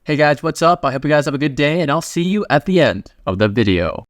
Hey guys, what's up? I hope you guys have a good day and I'll see you at the end of the video.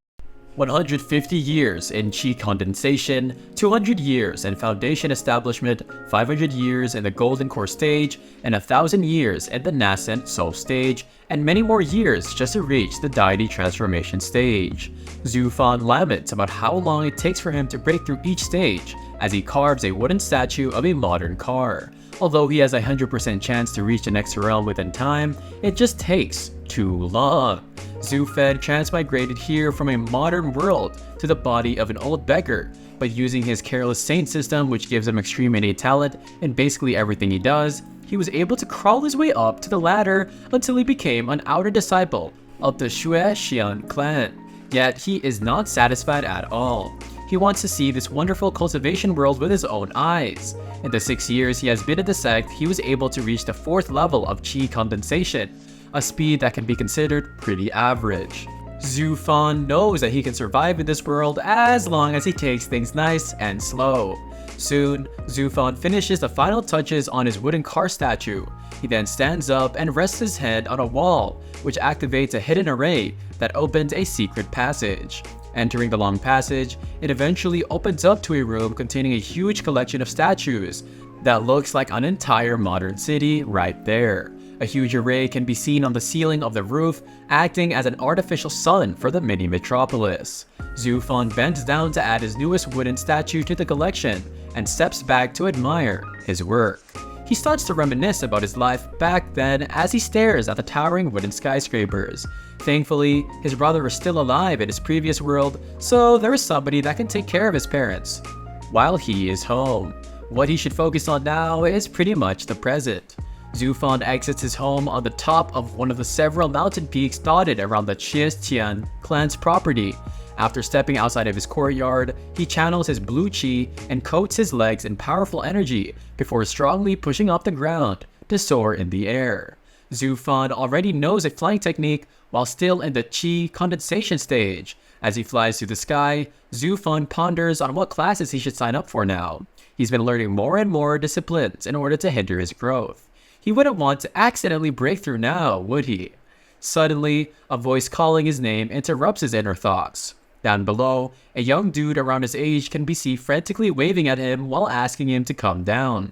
150 years in Qi condensation, 200 years in foundation establishment, 500 years in the golden core stage, and 1,000 years in the nascent soul stage, and many more years just to reach the deity transformation stage. Zhu Fan laments about how long it takes for him to break through each stage as he carves a wooden statue of a modern car. Although he has a 100% chance to reach the next realm within time, it just takes too long. Zhu Fan transmigrated here from a modern world to the body of an old beggar, but using his careless saint system, which gives him extreme innate talent in basically everything he does, he was able to crawl his way up to the ladder until he became an outer disciple of the Xue Xian clan. Yet he is not satisfied at all. He wants to see this wonderful cultivation world with his own eyes. In the 6 years he has been in the sect, he was able to reach the 4th level of Qi condensation, a speed that can be considered pretty average. Zhu Fan knows that he can survive in this world as long as he takes things nice and slow. Soon, Zhu Fan finishes the final touches on his wooden car statue. He then stands up and rests his head on a wall, which activates a hidden array that opens a secret passage. Entering the long passage, it eventually opens up to a room containing a huge collection of statues that looks like an entire modern city right there. A huge array can be seen on the ceiling of the roof, acting as an artificial sun for the mini metropolis. Zhu Fan bends down to add his newest wooden statue to the collection and steps back to admire his work. He starts to reminisce about his life back then as he stares at the towering wooden skyscrapers. Thankfully, his brother is still alive in his previous world, so there is somebody that can take care of his parents while he is home. What he should focus on now is pretty much the present. Zhu Fan exits his home on the top of one of the several mountain peaks dotted around the Qian clan's property. After stepping outside of his courtyard, he channels his blue qi and coats his legs in powerful energy before strongly pushing up the ground to soar in the air. Zhu Fan already knows a flying technique while still in the qi condensation stage. As he flies through the sky, Zhu Fan ponders on what classes he should sign up for now. He's been learning more and more disciplines in order to hinder his growth. He wouldn't want to accidentally break through now, would he? Suddenly, a voice calling his name interrupts his inner thoughts. Down below, a young dude around his age can be seen frantically waving at him while asking him to come down.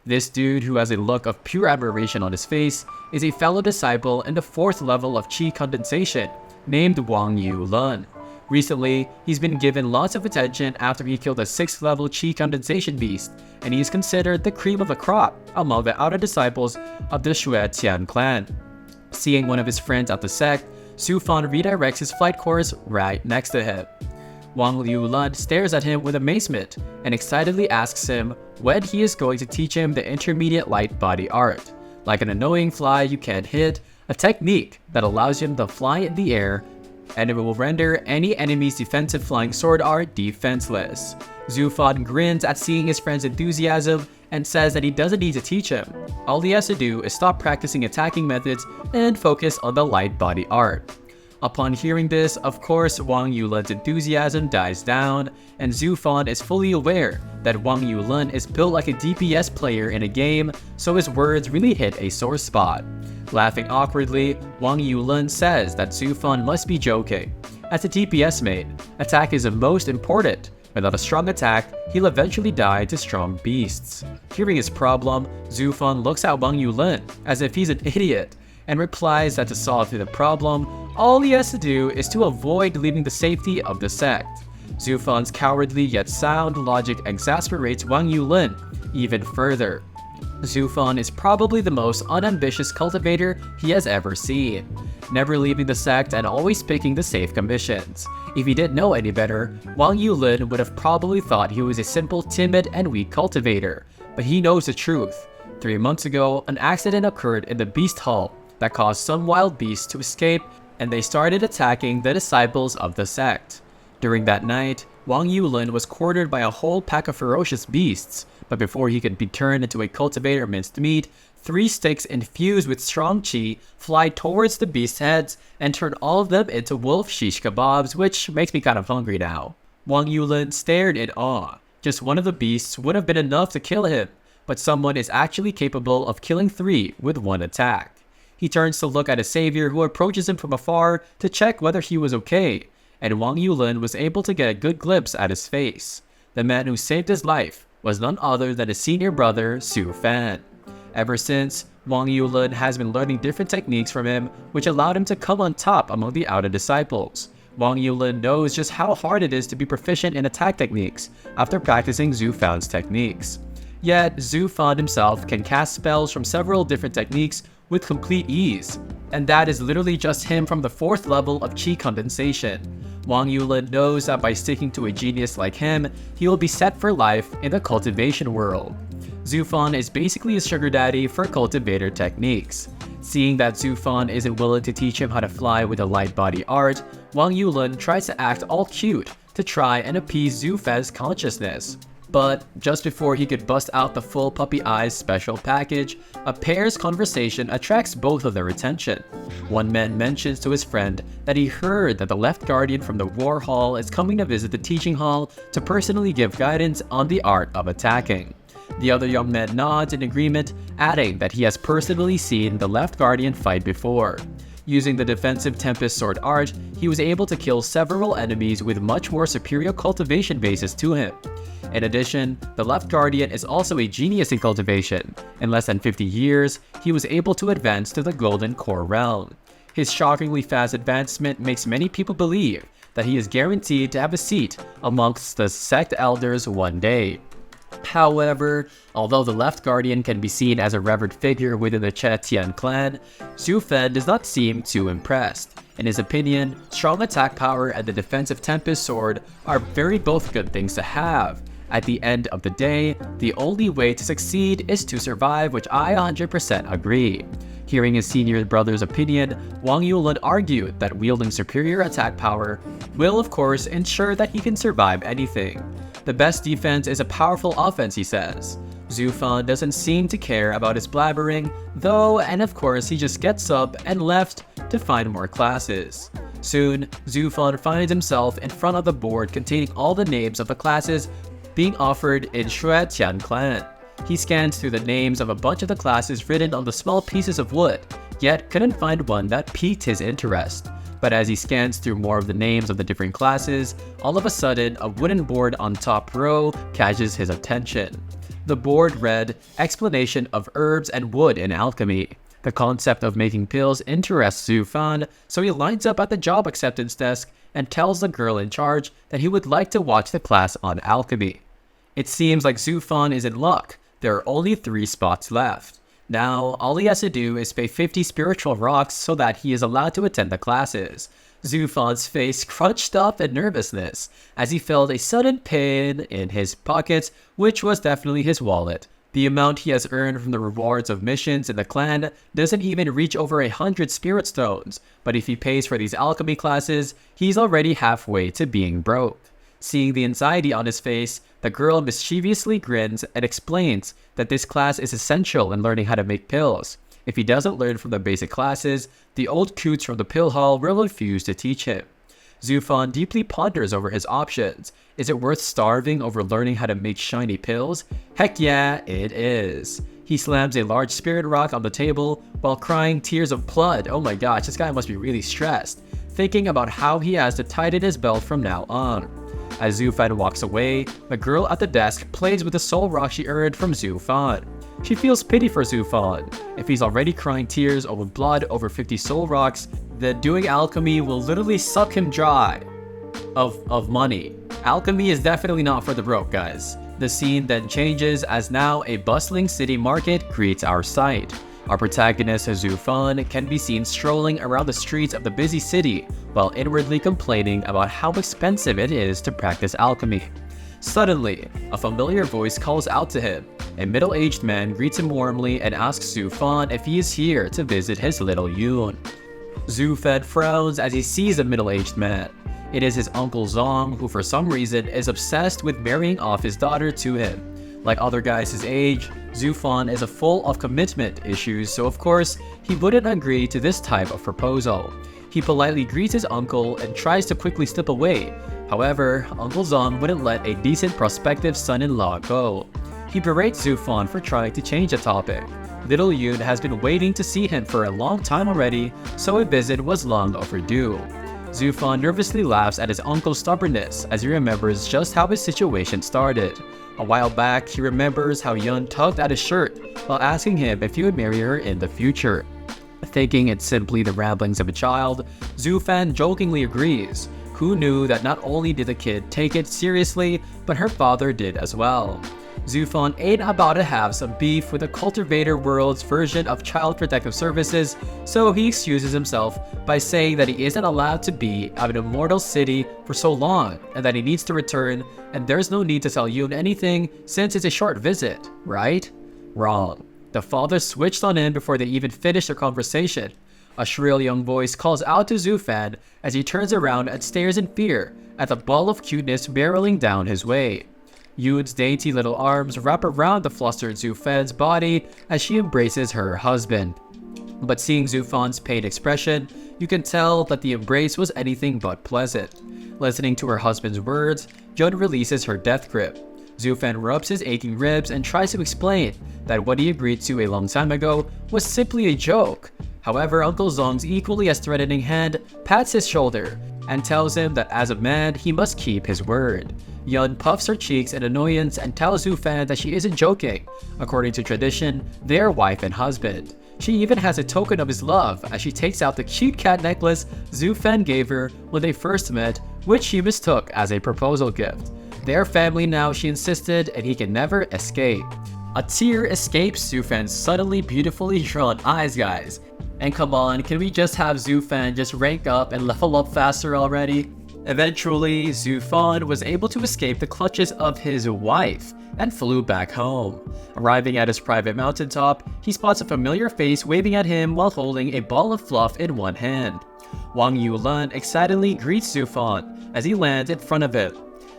This dude, who has a look of pure admiration on his face, is a fellow disciple in the 4th level of Qi condensation, named Wang Yulun. Recently, he's been given lots of attention after he killed a 6th level Qi condensation beast, and he is considered the cream of the crop among the outer disciples of the Xue Xian clan. Seeing one of his friends at the sect, Zhu Fan redirects his flight course right next to him. Wang Yulun stares at him with amazement and excitedly asks him when he is going to teach him the intermediate light body art, like an annoying fly you can't hit, a technique that allows him to fly in the air and it will render any enemy's defensive flying sword art defenseless. Zhu Fan grins at seeing his friend's enthusiasm and says that he doesn't need to teach him. All he has to do is stop practicing attacking methods and focus on the light body art. Upon hearing this, of course, Wang Yulun's enthusiasm dies down, and Zhu Fan is fully aware that Wang Yulun is built like a DPS player in a game, so his words really hit a sore spot. Laughing awkwardly, Wang Yulun says that Zhu Fan must be joking. As a DPS main, attack is the most important. Without a strong attack, he'll eventually die to strong beasts. Hearing his problem, Zhu Fan looks at Wang Yulun as if he's an idiot, and replies that to solve the problem, all he has to do is to avoid leaving the safety of the sect. Zhu Fan's cowardly yet sound logic exasperates Wang Yulun even further. Zhu Fan is probably the most unambitious cultivator he has ever seen, never leaving the sect and always picking the safe commissions. If he didn't know any better, Wang Yulun would have probably thought he was a simple, timid, and weak cultivator, but he knows the truth. 3 months ago, an accident occurred in the Beast Hall that caused some wild beasts to escape, and they started attacking the disciples of the sect. During that night, Wang Yulun was cornered by a whole pack of ferocious beasts, but before he could be turned into a cultivator minced meat, 3 sticks infused with strong qi fly towards the beast's heads and turn all of them into wolf shish kebabs, which makes me kind of hungry now. Wang Yulun stared in awe. Just one of the beasts would have been enough to kill him, but someone is actually capable of killing 3 with one attack. He turns to look at his savior, who approaches him from afar to check whether he was okay, and Wang Yulin was able to get a good glimpse at his face. The man who saved his life was none other than his senior brother, Su Fan. Ever since, Wang Yulin has been learning different techniques from him, which allowed him to come on top among the outer disciples. Wang Yulin knows just how hard it is to be proficient in attack techniques after practicing Zhu Fan's techniques. Yet, Zhu Fan himself can cast spells from several different techniques with complete ease, and that is literally just him from the 4th level of Qi condensation. Wang Yulin knows that by sticking to a genius like him, he will be set for life in the cultivation world. Zhu Fan is basically a sugar daddy for cultivator techniques. Seeing that Zhu Fan isn't willing to teach him how to fly with a light body art, Wang Yulin tries to act all cute to try and appease Zhu Fan's consciousness. But just before he could bust out the full puppy eyes special package, a pair's conversation attracts both of their attention. One man mentions to his friend that he heard that the left guardian from the war hall is coming to visit the teaching hall to personally give guidance on the art of attacking. The other young man nods in agreement, adding that he has personally seen the left guardian fight before. Using the defensive Tempest Sword art, he was able to kill several enemies with much more superior cultivation bases to him. In addition, the left guardian is also a genius in cultivation. In less than 50 years, he was able to advance to the Golden Core realm. His shockingly fast advancement makes many people believe that he is guaranteed to have a seat amongst the sect elders one day. However, although the left guardian can be seen as a revered figure within the Tian clan, Xu Fan does not seem too impressed. In his opinion, strong attack power and the defensive Tempest Sword are both good things to have. At the end of the day, the only way to succeed is to survive, which I 100% agree. Hearing his senior brother's opinion, Wang Yulin argued that wielding superior attack power will of course ensure that he can survive anything. The best defense is a powerful offense, he says. Zhu Fan doesn't seem to care about his blabbering, though, and of course he just gets up and left to find more classes. Soon, Zhu Fan finds himself in front of the board containing all the names of the classes being offered in Tian clan. He scans through the names of a bunch of the classes written on the small pieces of wood, yet couldn't find one that piqued his interest. But as he scans through more of the names of the different classes, all of a sudden a wooden board on top row catches his attention. The board read, "Explanation of herbs and wood in alchemy." The concept of making pills interests Zhu Fan, so he lines up at the job acceptance desk and tells the girl in charge that he would like to watch the class on alchemy. It seems like Zhu Fan is in luck. There are only 3 spots left. Now, all he has to do is pay 50 spiritual rocks so that he is allowed to attend the classes. Zhu Fan's face crunched up in nervousness as he felt a sudden pain in his pockets, which was definitely his wallet. The amount he has earned from the rewards of missions in the clan doesn't even reach over 100 spirit stones, but if he pays for these alchemy classes, he's already halfway to being broke. Seeing the anxiety on his face, the girl mischievously grins and explains that this class is essential in learning how to make pills. If he doesn't learn from the basic classes, the old coots from the pill hall will refuse to teach him. Zhu Fan deeply ponders over his options. Is it worth starving over learning how to make shiny pills? Heck yeah, it is. He slams a large spirit rock on the table while crying tears of blood. Oh my gosh, this guy must be really stressed, thinking about how he has to tighten his belt from now on. As Zhu Fan walks away, the girl at the desk plays with the soul rock she earned from Zhu Fan. She feels pity for Zhu Fan. If he's already crying tears over blood over 50 soul rocks, then doing alchemy will literally suck him dry of money. Alchemy is definitely not for the broke, guys. The scene then changes as now a bustling city market greets our sight. Our protagonist, Zhu Fan, can be seen strolling around the streets of the busy city while inwardly complaining about how expensive it is to practice alchemy. Suddenly, a familiar voice calls out to him. A middle-aged man greets him warmly and asks Zhu Fan if he is here to visit his little Yun. Zhu Fan frowns as he sees a middle-aged man. It is his uncle Zong, who for some reason is obsessed with marrying off his daughter to him. Like other guys his age, Zhu Fan is full of commitment issues, so of course, he wouldn't agree to this type of proposal. He politely greets his uncle and tries to quickly slip away. However, Uncle Zong wouldn't let a decent prospective son-in-law go. He berates Zhu Fan for trying to change the topic. Little Yoon has been waiting to see him for a long time already, so a visit was long overdue. Zufan nervously laughs at his uncle's stubbornness as he remembers just how his situation started. A while back, he remembers how Yun tugged at his shirt while asking him if he would marry her in the future. Thinking it's simply the ramblings of a child, Zufan jokingly agrees. Who knew that not only did the kid take it seriously, but her father did as well. Zufan ain't about to have some beef with the cultivator world's version of Child Protective Services, so he excuses himself by saying that he isn't allowed to be out of an immortal city for so long and that he needs to return, and there's no need to tell Yoon anything since it's a short visit, right? Wrong. The father switched on him before they even finished their conversation. A shrill young voice calls out to Zufan as he turns around and stares in fear at the ball of cuteness barreling down his way. Yoon's dainty little arms wrap around the flustered Zufan's body as she embraces her husband. But seeing Zufan's pained expression, you can tell that the embrace was anything but pleasant. Listening to her husband's words, Yoon releases her death grip. Zufan rubs his aching ribs and tries to explain that what he agreed to a long time ago was simply a joke. However, Uncle Zong's equally as threatening hand pats his shoulder and tells him that as a man, he must keep his word. Yun puffs her cheeks in annoyance and tells Zufan that she isn't joking. According to tradition, they are wife and husband. She even has a token of his love as she takes out the cute cat necklace Zufan gave her when they first met, which she mistook as a proposal gift. They're family now, she insisted, and he can never escape. A tear escapes Zufan's suddenly beautifully drawn eyes, guys. And come on, can we just have Zufan just rank up and level up faster already? Eventually, Zufan was able to escape the clutches of his wife and flew back home. Arriving at his private mountaintop, he spots a familiar face waving at him while holding a ball of fluff in one hand. Wang Yulan excitedly greets Zufan as he lands in front of it.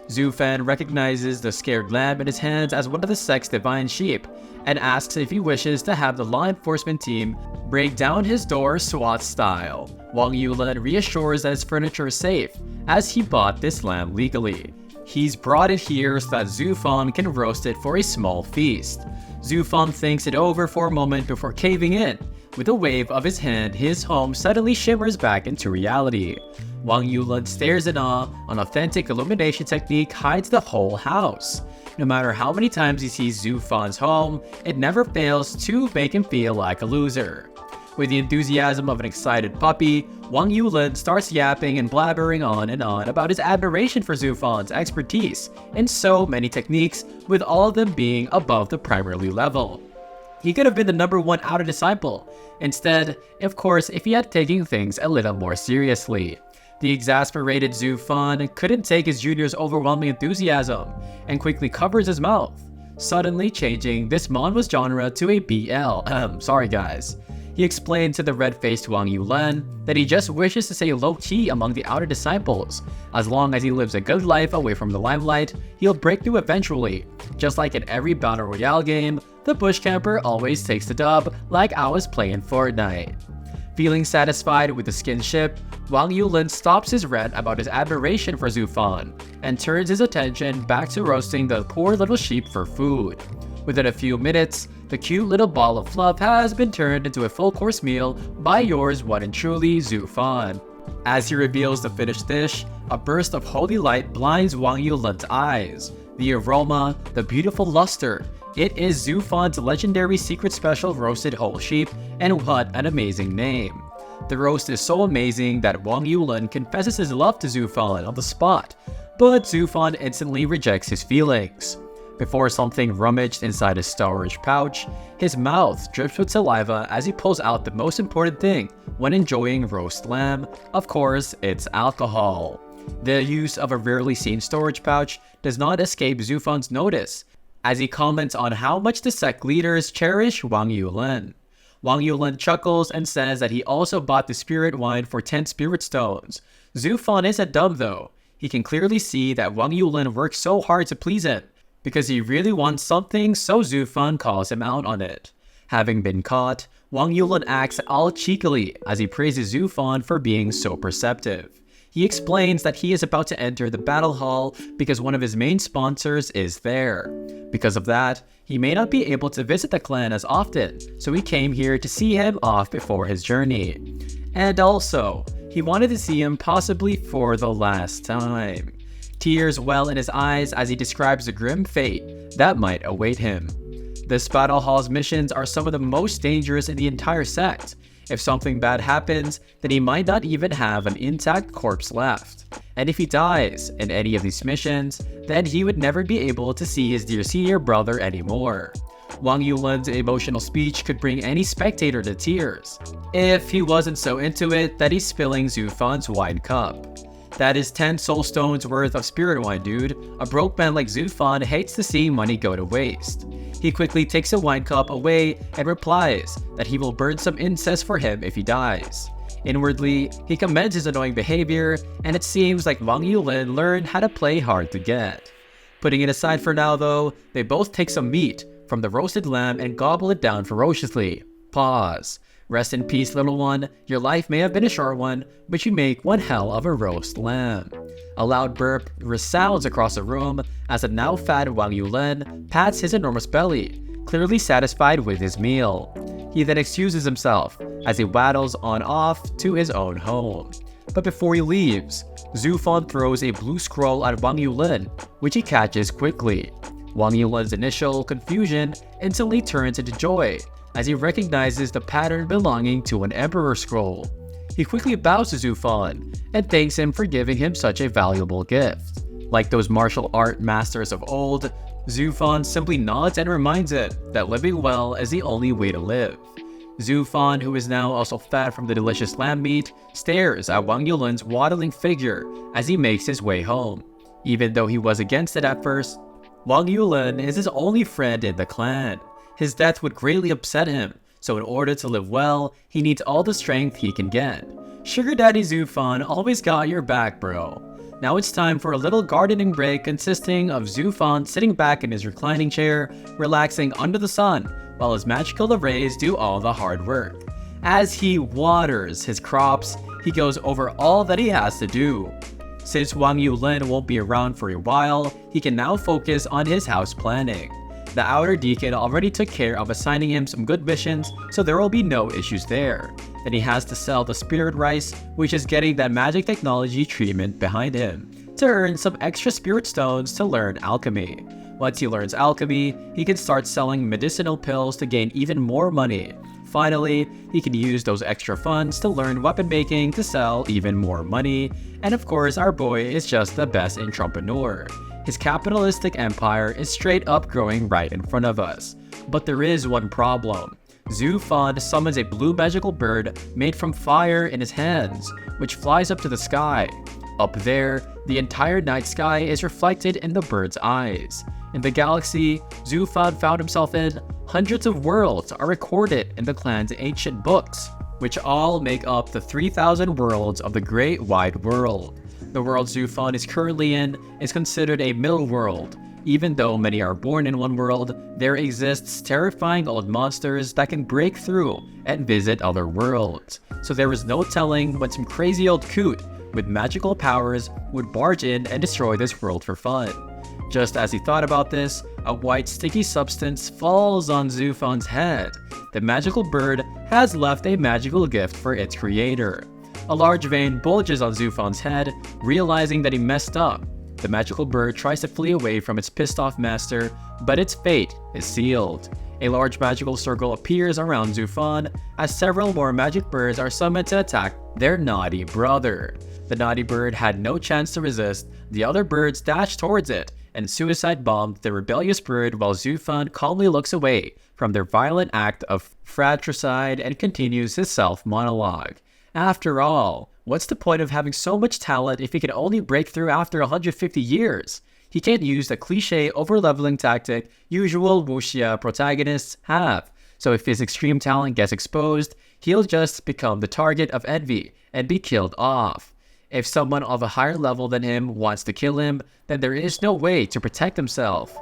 Zufan recognizes the scared lamb in his hands as one of the sect's divine sheep and asks if he wishes to have the law enforcement team break down his door SWAT style. Wang Yulan reassures that his furniture is safe as he bought this lamb legally. He's brought it here so that Zufan can roast it for a small feast. Zufan thinks it over for a moment before caving in. With a wave of his hand, his home suddenly shimmers back into reality. Wang Yulan stares in awe. An authentic illumination technique hides the whole house. No matter how many times he sees Zufan's home, it never fails to make him feel like a loser. With the enthusiasm of an excited puppy, Wang Yulan starts yapping and blabbering on and on about his admiration for Zufan's expertise in so many techniques, with all of them being above the primary level. He could have been the #1 outer disciple. Instead, of course, if he had taken things a little more seriously. The exasperated Zufan couldn't take his junior's overwhelming enthusiasm and quickly covers his mouth, suddenly changing this manhwa's genre to a BL. Sorry guys. He explained to the red-faced Wang Yulan that he just wishes to stay low-key among the outer disciples. As long as he lives a good life away from the limelight, he'll break through eventually. Just like in every battle royale game, the bush camper always takes the dub, like I was playing Fortnite. Feeling satisfied with the skinship, Wang Yulan stops his rant about his admiration for Zufan and turns his attention back to roasting the poor little sheep for food. Within a few minutes, the cute little ball of fluff has been turned into a full-course meal by yours one and truly, Zufan. As he reveals the finished dish, a burst of holy light blinds Wang Yulan's eyes. The aroma, the beautiful luster, it is Zufan's legendary secret special roasted whole sheep, and what an amazing name. The roast is so amazing that Wang Yulan confesses his love to Zufan on the spot, but Zufan instantly rejects his feelings. Before something rummaged inside his storage pouch, his mouth drips with saliva as he pulls out the most important thing when enjoying roast lamb. Of course, it's alcohol. The use of a rarely seen storage pouch does not escape Zufan's notice, as he comments on how much the sect leaders cherish Wang Yulan. Wang Yulan chuckles and says that he also bought the spirit wine for 10 spirit stones. Zufan isn't dumb though. He can clearly see that Wang Yulan worked so hard to please him, because he really wants something, so Zufan calls him out on it. Having been caught, Wang Yulan acts all cheekily as he praises Zufan for being so perceptive. He explains that he is about to enter the battle hall because one of his main sponsors is there. Because of that, he may not be able to visit the clan as often, so he came here to see him off before his journey. And also, he wanted to see him possibly for the last time. Tears well in his eyes as he describes the grim fate that might await him. This battle hall's missions are some of the most dangerous in the entire sect. If something bad happens, then he might not even have an intact corpse left. And if he dies in any of these missions, then he would never be able to see his dear senior brother anymore. Wang Yulin's emotional speech could bring any spectator to tears, if he wasn't so into it that he's spilling Zhu Fan's wine cup. That is 10 soul stones worth of spirit wine, dude. A broke man like Zhu Fan hates to see money go to waste. He quickly takes a wine cup away and replies that he will burn some incense for him if he dies. Inwardly, he commends his annoying behavior, and it seems like Wang Yulin learned how to play hard to get. Putting it aside for now though, they both take some meat from the roasted lamb and gobble it down ferociously. Pause. Rest in peace, little one. Your life may have been a short one, but you make one hell of a roast lamb. A loud burp resounds across the room as the now fat Wang Yulin pats his enormous belly, clearly satisfied with his meal. He then excuses himself as he waddles on off to his own home. But before he leaves, Zhu Fan throws a blue scroll at Wang Yulin, which he catches quickly. Wang Yulin's initial confusion instantly turns into joy as he recognizes the pattern belonging to an Emperor scroll. He quickly bows to Zhu Fan and thanks him for giving him such a valuable gift. Like those martial art masters of old, Zhu Fan simply nods and reminds it that living well is the only way to live. Zhu Fan, who is now also fat from the delicious lamb meat, stares at Wang Yulin's waddling figure as he makes his way home. Even though he was against it at first, Wang Yulin is his only friend in the clan. His death would greatly upset him, so in order to live well, he needs all the strength he can get. Sugar Daddy Zhu Fan always got your back, bro. Now it's time for a little gardening break consisting of Zhu Fan sitting back in his reclining chair, relaxing under the sun, while his magical arrays do all the hard work. As he waters his crops, he goes over all that he has to do. Since Wang Yulin won't be around for a while, he can now focus on his house planning. The outer deacon already took care of assigning him some good missions, so there will be no issues there. Then he has to sell the spirit rice, which is getting that magic technology treatment behind him, to earn some extra spirit stones to learn alchemy. Once he learns alchemy, he can start selling medicinal pills to gain even more money. Finally, he can use those extra funds to learn weapon making to sell even more money. And of course, our boy is just the best entrepreneur. His capitalistic empire is straight up growing right in front of us. But there is one problem. Zhu Fan summons a blue magical bird made from fire in his hands, which flies up to the sky. Up there, the entire night sky is reflected in the bird's eyes. In the galaxy Zhu Fan found himself in, hundreds of worlds are recorded in the clan's ancient books, which all make up the 3,000 worlds of the Great Wide World. The world Zhu Fan is currently in is considered a middle world. Even though many are born in one world, there exists terrifying old monsters that can break through and visit other worlds. So there is no telling when some crazy old coot with magical powers would barge in and destroy this world for fun. Just as he thought about this, a white sticky substance falls on Zhu Fan's head. The magical bird has left a magical gift for its creator. A large vein bulges on Zhu Fan's head, realizing that he messed up. The magical bird tries to flee away from its pissed-off master, but its fate is sealed. A large magical circle appears around Zhu Fan as several more magic birds are summoned to attack their naughty brother. The naughty bird had no chance to resist. The other birds dash towards it and suicide bomb the rebellious bird while Zhu Fan calmly looks away from their violent act of fratricide and continues his self-monologue. After all, what's the point of having so much talent if he can only break through after 150 years? He can't use the cliche over-leveling tactic usual wuxia protagonists have, so if his extreme talent gets exposed, he'll just become the target of envy and be killed off. If someone of a higher level than him wants to kill him, then there is no way to protect himself.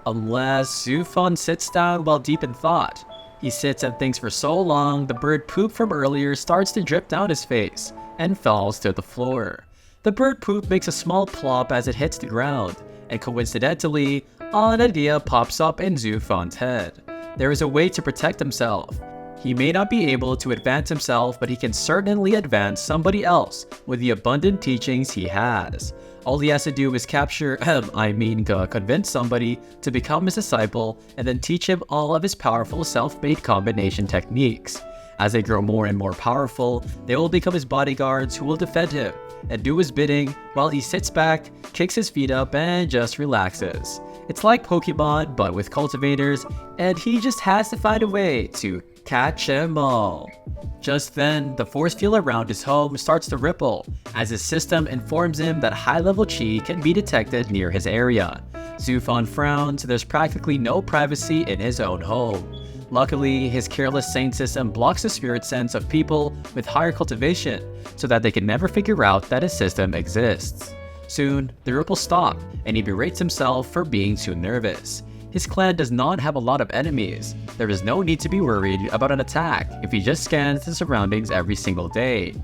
Unless Zhu Fan sits down while deep in thought. He sits and thinks for so long, the bird poop from earlier starts to drip down his face and falls to the floor. The bird poop makes a small plop as it hits the ground, and coincidentally, an idea pops up in Zhu Fan's head. There is a way to protect himself. He may not be able to advance himself, but he can certainly advance somebody else with the abundant teachings he has. All he has to do is convince somebody to become his disciple and then teach him all of his powerful self-made combination techniques. As they grow more and more powerful, they will become his bodyguards who will defend him and do his bidding while he sits back, kicks his feet up, and just relaxes. It's like Pokemon, but with cultivators, and he just has to find a way to catch them all. Just then, the force field around his home starts to ripple, as his system informs him that high-level chi can be detected near his area. Zhu Fan frowns, there's practically no privacy in his own home. Luckily, his careless sane system blocks the spirit sense of people with higher cultivation, so that they can never figure out that his system exists. Soon, the ripples stop, and he berates himself for being too nervous. His clan does not have a lot of enemies. There is no need to be worried about an attack if he just scans the surroundings every single day.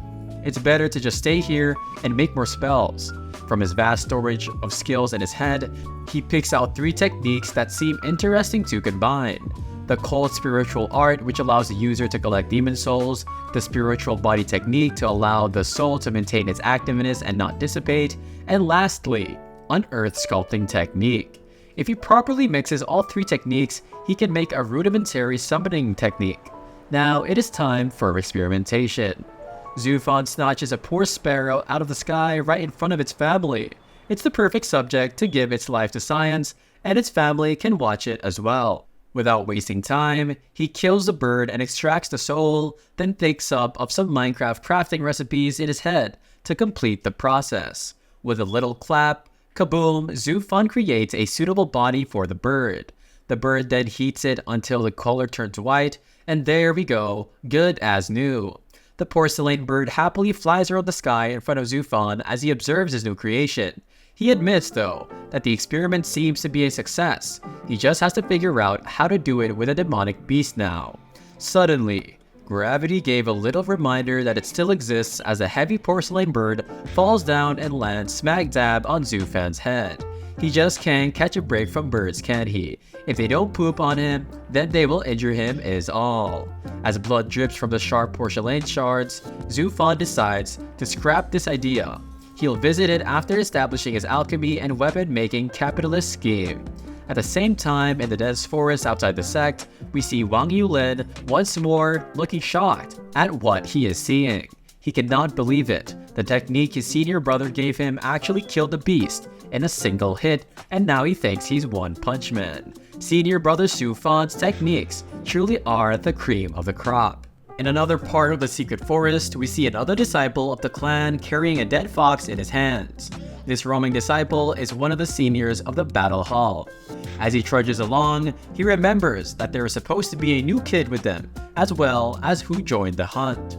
It's better to just stay here and make more spells. From his vast storage of skills in his head, he picks out 3 techniques that seem interesting to combine. The Cold Spiritual Art, which allows the user to collect demon souls, the Spiritual Body Technique to allow the soul to maintain its activeness and not dissipate, and lastly, Unearth Sculpting Technique. If he properly mixes all 3 techniques, he can make a rudimentary summoning technique. Now it is time for experimentation. Zhu Fan snatches a poor sparrow out of the sky right in front of its family. It's the perfect subject to give its life to science, and its family can watch it as well. Without wasting time, he kills the bird and extracts the soul, then thinks up of some Minecraft crafting recipes in his head to complete the process. With a little clap, kaboom, Zhu Fan creates a suitable body for the bird. The bird then heats it until the color turns white, and there we go, good as new. The porcelain bird happily flies around the sky in front of Zhu Fan as he observes his new creation. He admits, though, that the experiment seems to be a success. He just has to figure out how to do it with a demonic beast now. Suddenly, gravity gave a little reminder that it still exists as a heavy porcelain bird falls down and lands smack dab on Zhu Fan's head. He just can't catch a break from birds, can he? If they don't poop on him, then they will injure him is all. As blood drips from the sharp porcelain shards, Zhu Fan decides to scrap this idea. He'll visit it after establishing his alchemy and weapon-making capitalist scheme. At the same time, in the dense forest outside the sect, we see Wang Yulin once more looking shocked at what he is seeing. He cannot believe it. The technique his senior brother gave him actually killed the beast in a single hit, and now he thinks he's One Punch Man. Senior brother Zhu Fan's techniques truly are the cream of the crop. In another part of the secret forest, we see another disciple of the clan carrying a dead fox in his hands. This roaming disciple is one of the seniors of the battle hall. As he trudges along, he remembers that there is supposed to be a new kid with them, as well as who joined the hunt.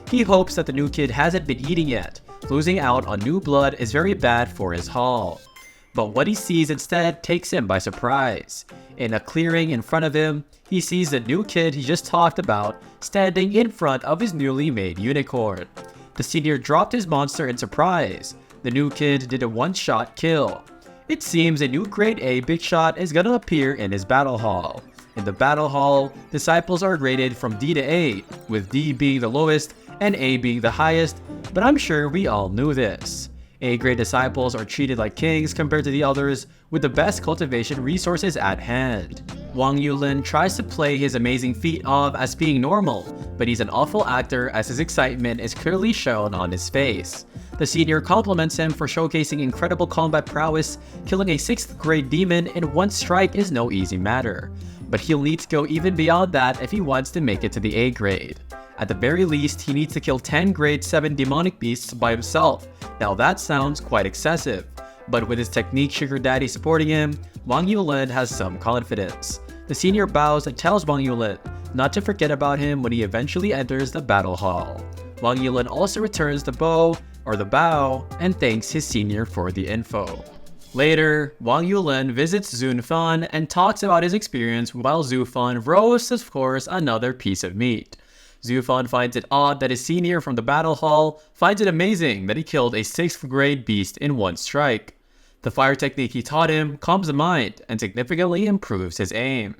He hopes that the new kid hasn't been eating yet. Losing out on new blood is very bad for his haul. But what he sees instead takes him by surprise. In a clearing in front of him, he sees the new kid he just talked about standing in front of his newly made unicorn. The senior dropped his monster in surprise. The new kid did a one-shot kill. It seems a new grade A big shot is gonna appear in his battle hall. In the battle hall, disciples are graded from D to A, with D being the lowest and A being the highest, but I'm sure we all knew this. A-grade disciples are treated like kings compared to the others, with the best cultivation resources at hand. Wang Yulin tries to play his amazing feat off as being normal, but he's an awful actor as his excitement is clearly shown on his face. The senior compliments him for showcasing incredible combat prowess. Killing a 6th grade demon in one strike is no easy matter, but he'll need to go even beyond that if he wants to make it to the A grade. At the very least, he needs to kill 10 grade 7 demonic beasts by himself. Now that sounds quite excessive, but with his technique sugar daddy supporting him, Wang Yulin has some confidence. The senior bows and tells Wang Yulin not to forget about him when he eventually enters the battle hall. Wang Yulin also returns the bow, or the bow, and thanks his senior for the info. Later, Wang Yulin visits Zhu Fan and talks about his experience while Zhu Fan roasts, of course, another piece of meat. Zufan finds it odd that his senior from the battle hall finds it amazing that he killed a 6th grade beast in one strike. The fire technique he taught him calms the mind and significantly improves his aim.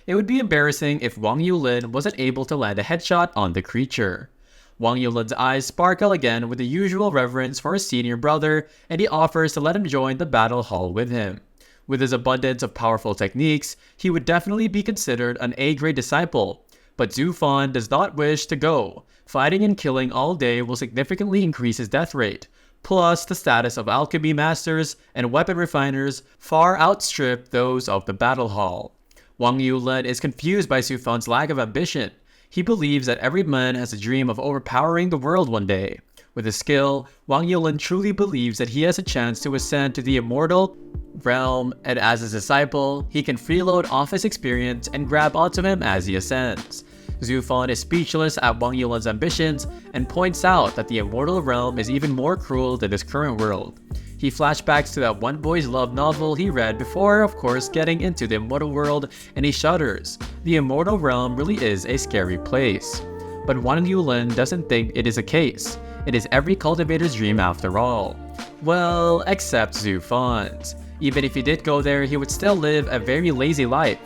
It would be embarrassing if Wang Yulin wasn't able to land a headshot on the creature. Wang Yulin's eyes sparkle again with the usual reverence for his senior brother, and he offers to let him join the battle hall with him. With his abundance of powerful techniques, he would definitely be considered an A-grade disciple. But Zufan does not wish to go. Fighting and killing all day will significantly increase his death rate. Plus, the status of alchemy masters and weapon refiners far outstrip those of the battle hall. Wang Yulin is confused by Zufan's lack of ambition. He believes that every man has a dream of overpowering the world one day. With his skill, Wang Yulin truly believes that he has a chance to ascend to the immortal realm, and as his disciple, he can freeload off his experience and grab onto him as he ascends. Zufan is speechless at Wang Yulin's ambitions and points out that the immortal realm is even more cruel than this current world. He flashbacks to that one boy's love novel he read before, of course, getting into the immortal world, and he shudders. The immortal realm really is a scary place. But Wang Yulin doesn't think it is a case. It is every cultivator's dream after all. Well, except Zufan's. Even if he did go there, he would still live a very lazy life.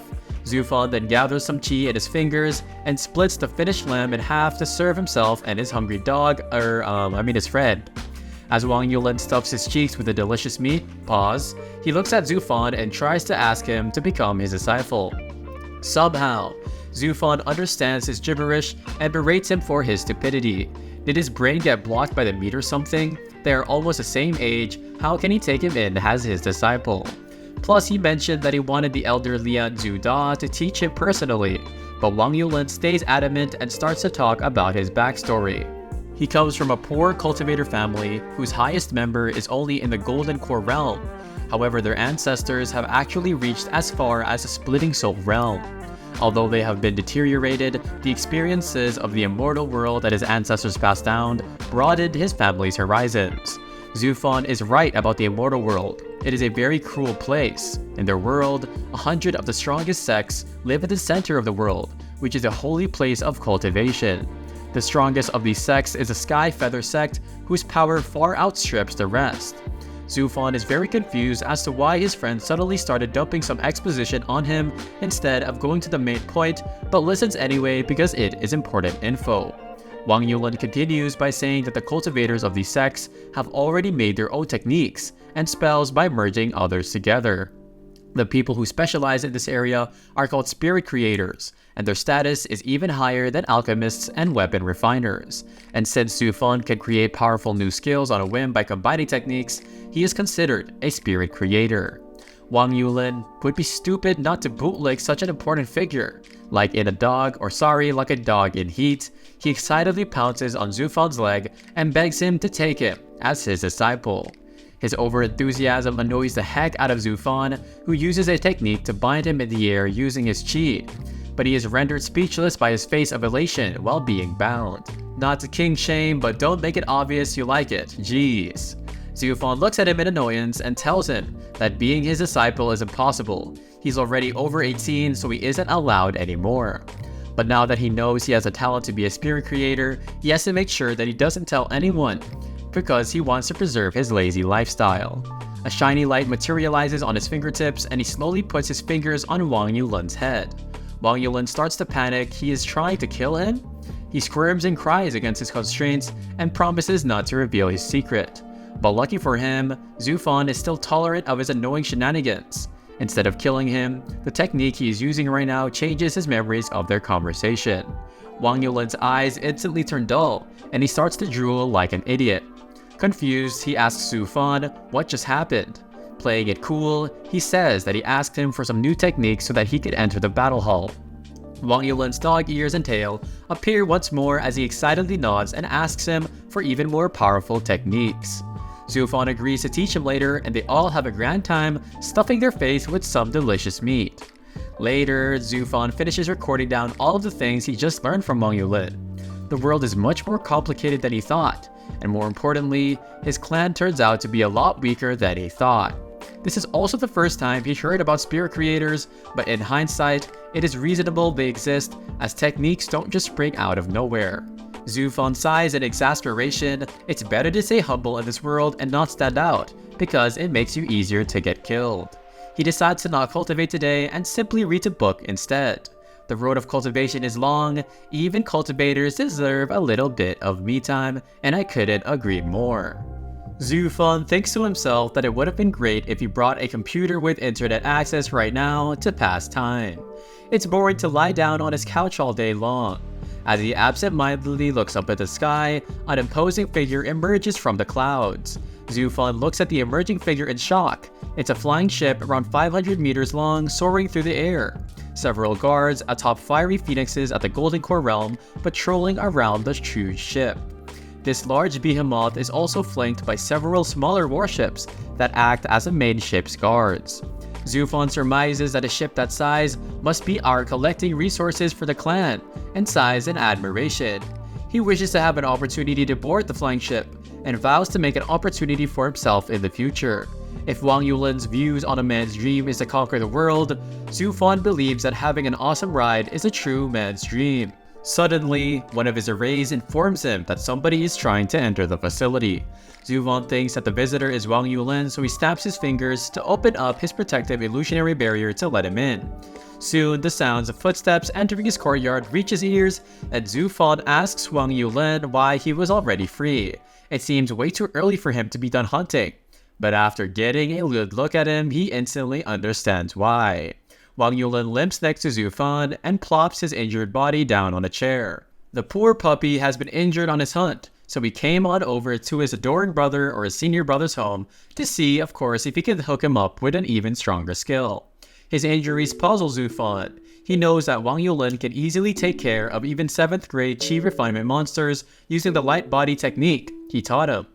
Zufan then gathers some chi in his fingers and splits the finished lamb in half to serve himself and his hungry dog, his friend. As Wang Yulin stuffs his cheeks with the delicious meat, he looks at Zufan and tries to ask him to become his disciple. Somehow, Zufan understands his gibberish and berates him for his stupidity. Did his brain get blocked by the meat or something? They are almost the same age, how can he take him in as his disciple? Plus, he mentioned that he wanted the elder Lian Zuda to teach him personally, but Wang Yulin stays adamant and starts to talk about his backstory. He comes from a poor cultivator family whose highest member is only in the Golden Core realm. However, their ancestors have actually reached as far as the Splitting Soul realm. Although they have been deteriorated, the experiences of the immortal world that his ancestors passed down broadened his family's horizons. Zufan is right about the immortal world. It is a very cruel place. In their world, 100 of the strongest sects live at the center of the world, which is a holy place of cultivation. The strongest of these sects is the Sky Feather sect, whose power far outstrips the rest. Zufan is very confused as to why his friend suddenly started dumping some exposition on him instead of going to the main point, but listens anyway because it is important info. Wang Yulin continues by saying that the cultivators of these sects have already made their own techniques and spells by merging others together. The people who specialize in this area are called spirit creators, and their status is even higher than alchemists and weapon refiners. And since Zufan can create powerful new skills on a whim by combining techniques, he is considered a spirit creator. Wang Yulin would be stupid not to bootleg such an important figure. Like a dog in heat, he excitedly pounces on Zufan's leg and begs him to take him as his disciple. His overenthusiasm annoys the heck out of Zufan, who uses a technique to bind him in the air using his chi. But he is rendered speechless by his face of elation while being bound. Not to king shame, but don't make it obvious you like it, jeez. Zufan looks at him in annoyance and tells him that being his disciple is impossible. He's already over 18, so he isn't allowed anymore. But now that he knows he has a talent to be a spirit creator, he has to make sure that he doesn't tell anyone, because he wants to preserve his lazy lifestyle. A shiny light materializes on his fingertips and he slowly puts his fingers on Wang Yulin's head. Wang Yulin starts to panic. He is trying to kill him? He squirms and cries against his constraints and promises not to reveal his secret. But lucky for him, Zufan is still tolerant of his annoying shenanigans. Instead of killing him, the technique he is using right now changes his memories of their conversation. Wang Yulin's eyes instantly turn dull, and he starts to drool like an idiot. Confused, he asks Zufan what just happened. Playing it cool, he says that he asked him for some new techniques so that he could enter the battle hall. Wang Yulin's dog ears and tail appear once more as he excitedly nods and asks him for even more powerful techniques. Zufan agrees to teach him later, and they all have a grand time stuffing their face with some delicious meat. Later, Zufan finishes recording down all of the things he just learned from Wang Yulin. The world is much more complicated than he thought, and more importantly, his clan turns out to be a lot weaker than he thought. This is also the first time he heard about spirit creators, but in hindsight, it is reasonable they exist, as techniques don't just spring out of nowhere. Zhu Fan sighs in exasperation. It's better to stay humble in this world and not stand out, because it makes you easier to get killed. He decides to not cultivate today and simply reads a book instead. The road of cultivation is long, even cultivators deserve a little bit of me time, and I couldn't agree more. Zhu Fan thinks to himself that it would have been great if he brought a computer with internet access right now to pass time. It's boring to lie down on his couch all day long. As he absent-mindedly looks up at the sky, an imposing figure emerges from the clouds. Zhu Fan looks at the emerging figure in shock. It's a flying ship around 500 meters long, soaring through the air. Several guards atop fiery phoenixes at the Golden Core realm patrolling around the huge ship. This large behemoth is also flanked by several smaller warships that act as the main ship's guards. Zhu Fan surmises that a ship that size must be our collecting resources for the clan, and sighs in admiration. He wishes to have an opportunity to board the flying ship, and vows to make an opportunity for himself in the future. If Wang Yulin's views on a man's dream is to conquer the world, Zhu Fan believes that having an awesome ride is a true man's dream. Suddenly, one of his arrays informs him that somebody is trying to enter the facility. Zhu Fan thinks that the visitor is Wang Yulin, so he snaps his fingers to open up his protective illusionary barrier to let him in. Soon, the sounds of footsteps entering his courtyard reach his ears, and Zhu Fan asks Wang Yulin why he was already free. It seems way too early for him to be done hunting, but after getting a good look at him, he instantly understands why. Wang Yulin limps next to Zhu Fan and plops his injured body down on a chair. The poor puppy has been injured on his hunt, so he came on over to his adoring brother or his senior brother's home to see, of course, if he could hook him up with an even stronger skill. His injuries puzzle Zhu Fan. He knows that Wang Yulin can easily take care of even 7th grade chi refinement monsters using the light body technique he taught him.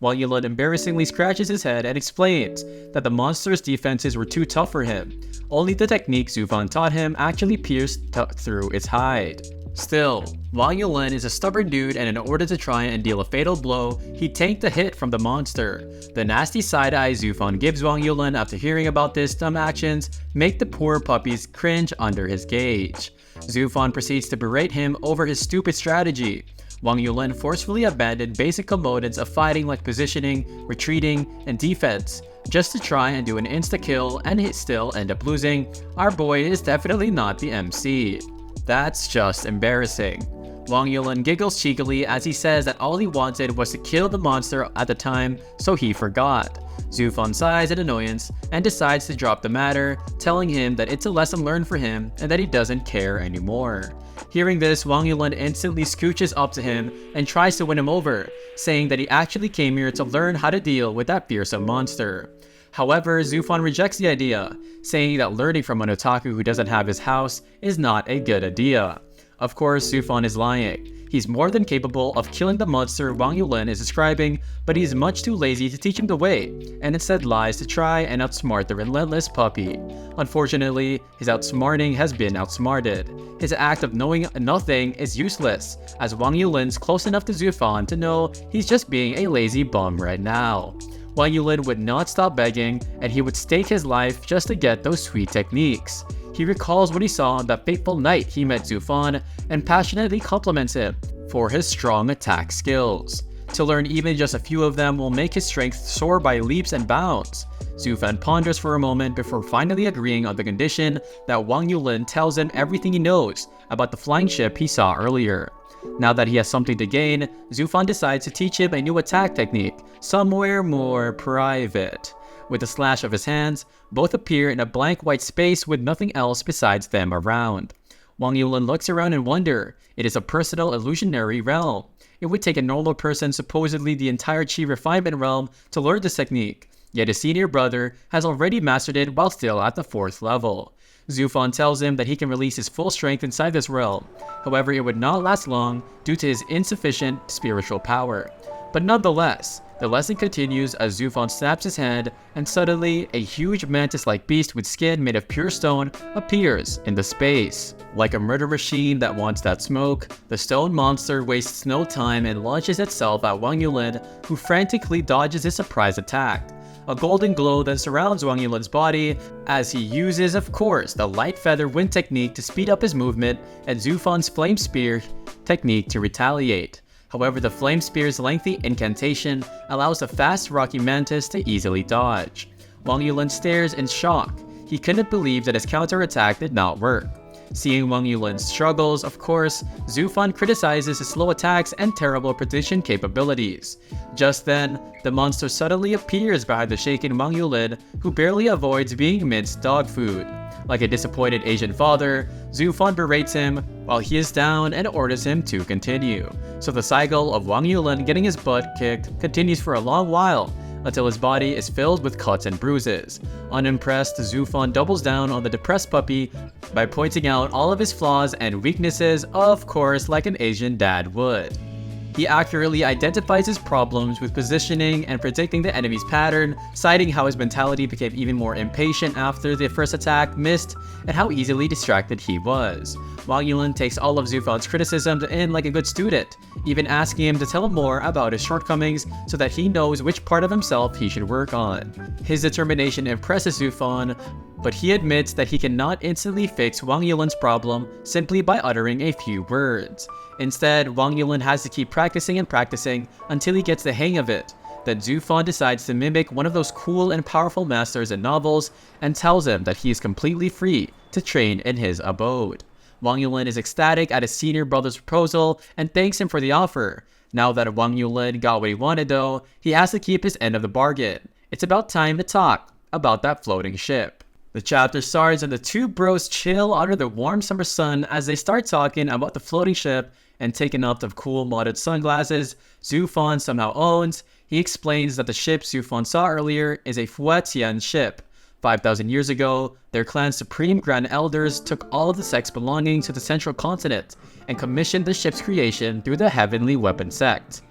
Wang Yulin embarrassingly scratches his head and explains that the monster's defenses were too tough for him. Only the technique Zhu Fan taught him actually pierced through its hide. Still, Wang Yulin is a stubborn dude, and in order to try and deal a fatal blow, he tanked a hit from the monster. The nasty side-eye Zhu Fan gives Wang Yulin after hearing about this dumb actions make the poor puppies cringe under his gauge. Zhu Fan proceeds to berate him over his stupid strategy. Wang Yulin forcefully abandoned basic components of fighting like positioning, retreating, and defense, just to try and do an insta-kill, and he still end up losing. Our boy is definitely not the MC. That's just embarrassing. Wang Yulin giggles cheekily as he says that all he wanted was to kill the monster at the time, so he forgot. Zhu Fan sighs in annoyance and decides to drop the matter, telling him that it's a lesson learned for him and that he doesn't care anymore. Hearing this, Wang Yulin instantly scooches up to him and tries to win him over, saying that he actually came here to learn how to deal with that fearsome monster. However, Zhu Fan rejects the idea, saying that learning from an otaku who doesn't have his house is not a good idea. Of course, Zhu Fan is lying. He's more than capable of killing the monster Wang Yulin is describing, but he's much too lazy to teach him the way, and instead lies to try and outsmart the relentless puppy. Unfortunately, his outsmarting has been outsmarted. His act of knowing nothing is useless, as Wang Yulin's close enough to Zhu Fan to know he's just being a lazy bum right now. Wang Yulin would not stop begging, and he would stake his life just to get those sweet techniques. He recalls what he saw on that fateful night he met Zhu Fan and passionately compliments him for his strong attack skills. To learn even just a few of them will make his strength soar by leaps and bounds. Zhu Fan ponders for a moment before finally agreeing on the condition that Wang Yulin tells him everything he knows about the flying ship he saw earlier. Now that he has something to gain, Zhu Fan decides to teach him a new attack technique, somewhere more private. With a slash of his hands, both appear in a blank white space with nothing else besides them around. Wang Yulin looks around in wonder. It is a personal illusionary realm. It would take a normal person supposedly the entire chi refinement realm to learn this technique, yet his senior brother has already mastered it while still at the 4th level. Zhu Fan tells him that he can release his full strength inside this realm. However, it would not last long due to his insufficient spiritual power. But nonetheless, the lesson continues as Zhu Fan snaps his hand, and suddenly, a huge mantis-like beast with skin made of pure stone appears in the space. Like a murder machine that wants that smoke, the stone monster wastes no time and launches itself at Wang Yulin, who frantically dodges his surprise attack. a golden glow then surrounds Wang Yulin's body as he uses, of course, the light feather wind technique to speed up his movement and Zhu Fan's flame spear technique to retaliate. However, the flame spear's lengthy incantation allows the fast rocky mantis to easily dodge. Wang Yulin stares in shock. He couldn't believe that his counterattack did not work. Seeing Wang Yulin's struggles, of course, Zhu Fan criticizes his slow attacks and terrible precision capabilities. Just then, the monster suddenly appears behind the shaken Wang Yulin, who barely avoids being minced dog food. Like a disappointed Asian father, Zhu Fan berates him while he is down and orders him to continue. So the cycle of Wang Yulin getting his butt kicked continues for a long while, until his body is filled with cuts and bruises. Unimpressed, Zhu Fan doubles down on the depressed puppy by pointing out all of his flaws and weaknesses, of course, like an Asian dad would. He accurately identifies his problems with positioning and predicting the enemy's pattern, citing how his mentality became even more impatient after the first attack missed and how easily distracted he was. Wang Yulin takes all of Zhu Fan's criticisms in like a good student, even asking him to tell him more about his shortcomings so that he knows which part of himself he should work on. His determination impresses Zhu Fan, but he admits that he cannot instantly fix Wang Yulin's problem simply by uttering a few words. Instead, Wang Yulin has to keep practicing and practicing until he gets the hang of it. Then Zhu Fan decides to mimic one of those cool and powerful masters in novels and tells him that he is completely free to train in his abode. Wang Yulin is ecstatic at his senior brother's proposal and thanks him for the offer. Now that Wang Yulin got what he wanted though, he has to keep his end of the bargain. It's about time to talk about that floating ship. The chapter starts and the two bros chill under the warm summer sun as they start talking about the floating ship and taking up the cool modded sunglasses Zhu Fan somehow owns. He explains that the ship Zhu Fan saw earlier is a Fuetian ship. 5,000 years ago, their clan's supreme grand elders took all of the sects belonging to the central continent and commissioned the ship's creation through the Heavenly Weapon sect.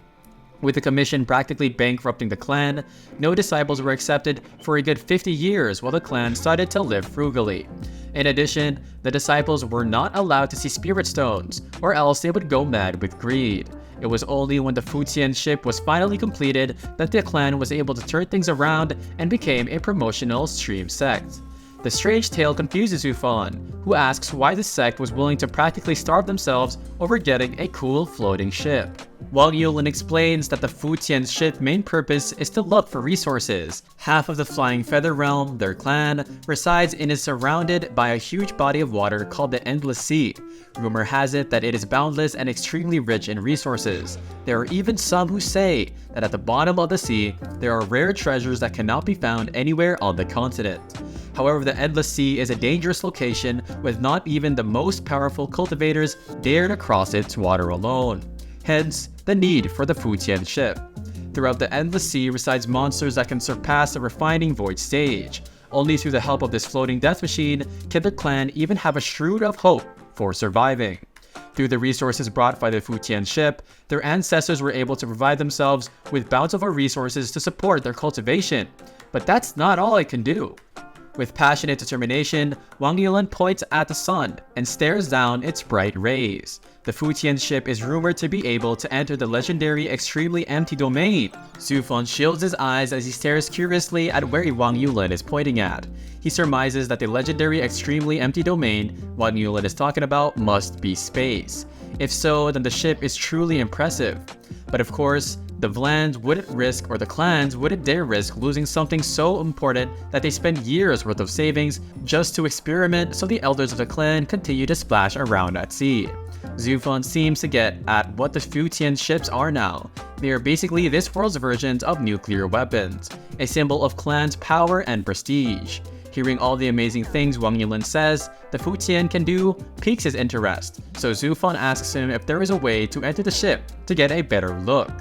With the commission practically bankrupting the clan, no disciples were accepted for a good 50 years while the clan started to live frugally. In addition, the disciples were not allowed to see spirit stones, or else they would go mad with greed. It was only when the Fujian ship was finally completed that the clan was able to turn things around and became a promotional stream sect. The strange tale confuses Zhu Fan, who asks why the sect was willing to practically starve themselves over getting a cool floating ship. Wang Yulin explains that the Fujian ship's main purpose is to look for resources. Half of the Flying Feather Realm, their clan, resides and is surrounded by a huge body of water called the Endless Sea. Rumor has it that it is boundless and extremely rich in resources. There are even some who say that at the bottom of the sea, there are rare treasures that cannot be found anywhere on the continent. However, the Endless Sea is a dangerous location with not even the most powerful cultivators dare to cross its water alone. Hence, the need for the Fujian ship. Throughout the Endless Sea resides monsters that can surpass the refining void stage. Only through the help of this floating death machine can the clan even have a shroud of hope for surviving. Through the resources brought by the Fujian ship, their ancestors were able to provide themselves with bountiful resources to support their cultivation. But that's not all it can do. With passionate determination, Wang Yulin points at the sun and stares down its bright rays. The Fujian ship is rumored to be able to enter the legendary extremely empty domain. Zhu Fan shields his eyes as he stares curiously at where Wang Yulin is pointing at. He surmises that the legendary extremely empty domain Wang Yulin is talking about must be space. If so, then the ship is truly impressive. But of course, the Vlans wouldn't risk, or the clans wouldn't dare risk, losing something so important that they spend years worth of savings just to experiment, so the elders of the clan continue to splash around at sea. Zhu Fan seems to get at what the Fujian ships are now. They are basically this world's versions of nuclear weapons, a symbol of clan's power and prestige. Hearing all the amazing things Wang Yulin says the Fujian can do piques his interest, so Zhu Fan asks him if there is a way to enter the ship to get a better look.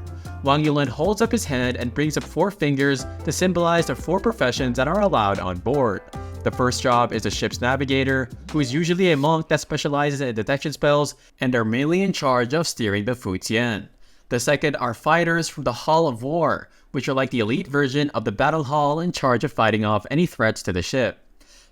Wang Yulin holds up his hand and brings up 4 fingers to symbolize the 4 professions that are allowed on board. The first job is the ship's navigator, who is usually a monk that specializes in detection spells and are mainly in charge of steering the Fujian. The second are fighters from the Hall of War, which are like the elite version of the battle hall in charge of fighting off any threats to the ship.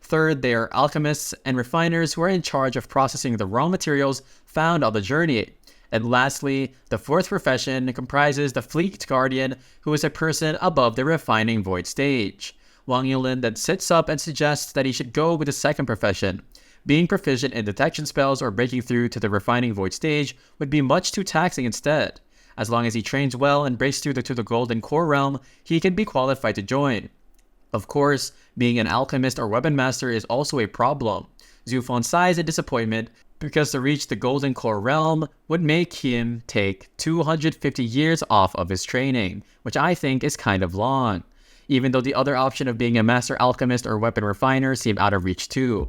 Third, they are alchemists and refiners who are in charge of processing the raw materials found on the journey. And lastly, the fourth profession comprises the Fleet Guardian, who is a person above the refining void stage. Wang Yulin then sits up and suggests that he should go with the second profession. Being proficient in detection spells or breaking through to the refining void stage would be much too taxing instead. As long as he trains well and breaks through to the golden core realm, he can be qualified to join. Of course, being an alchemist or weapon master is also a problem. Zhu Fan sighs in disappointment because to reach the golden core realm would make him take 250 years off of his training, which I think is kind of long, even though the other option of being a master alchemist or weapon refiner seem out of reach too.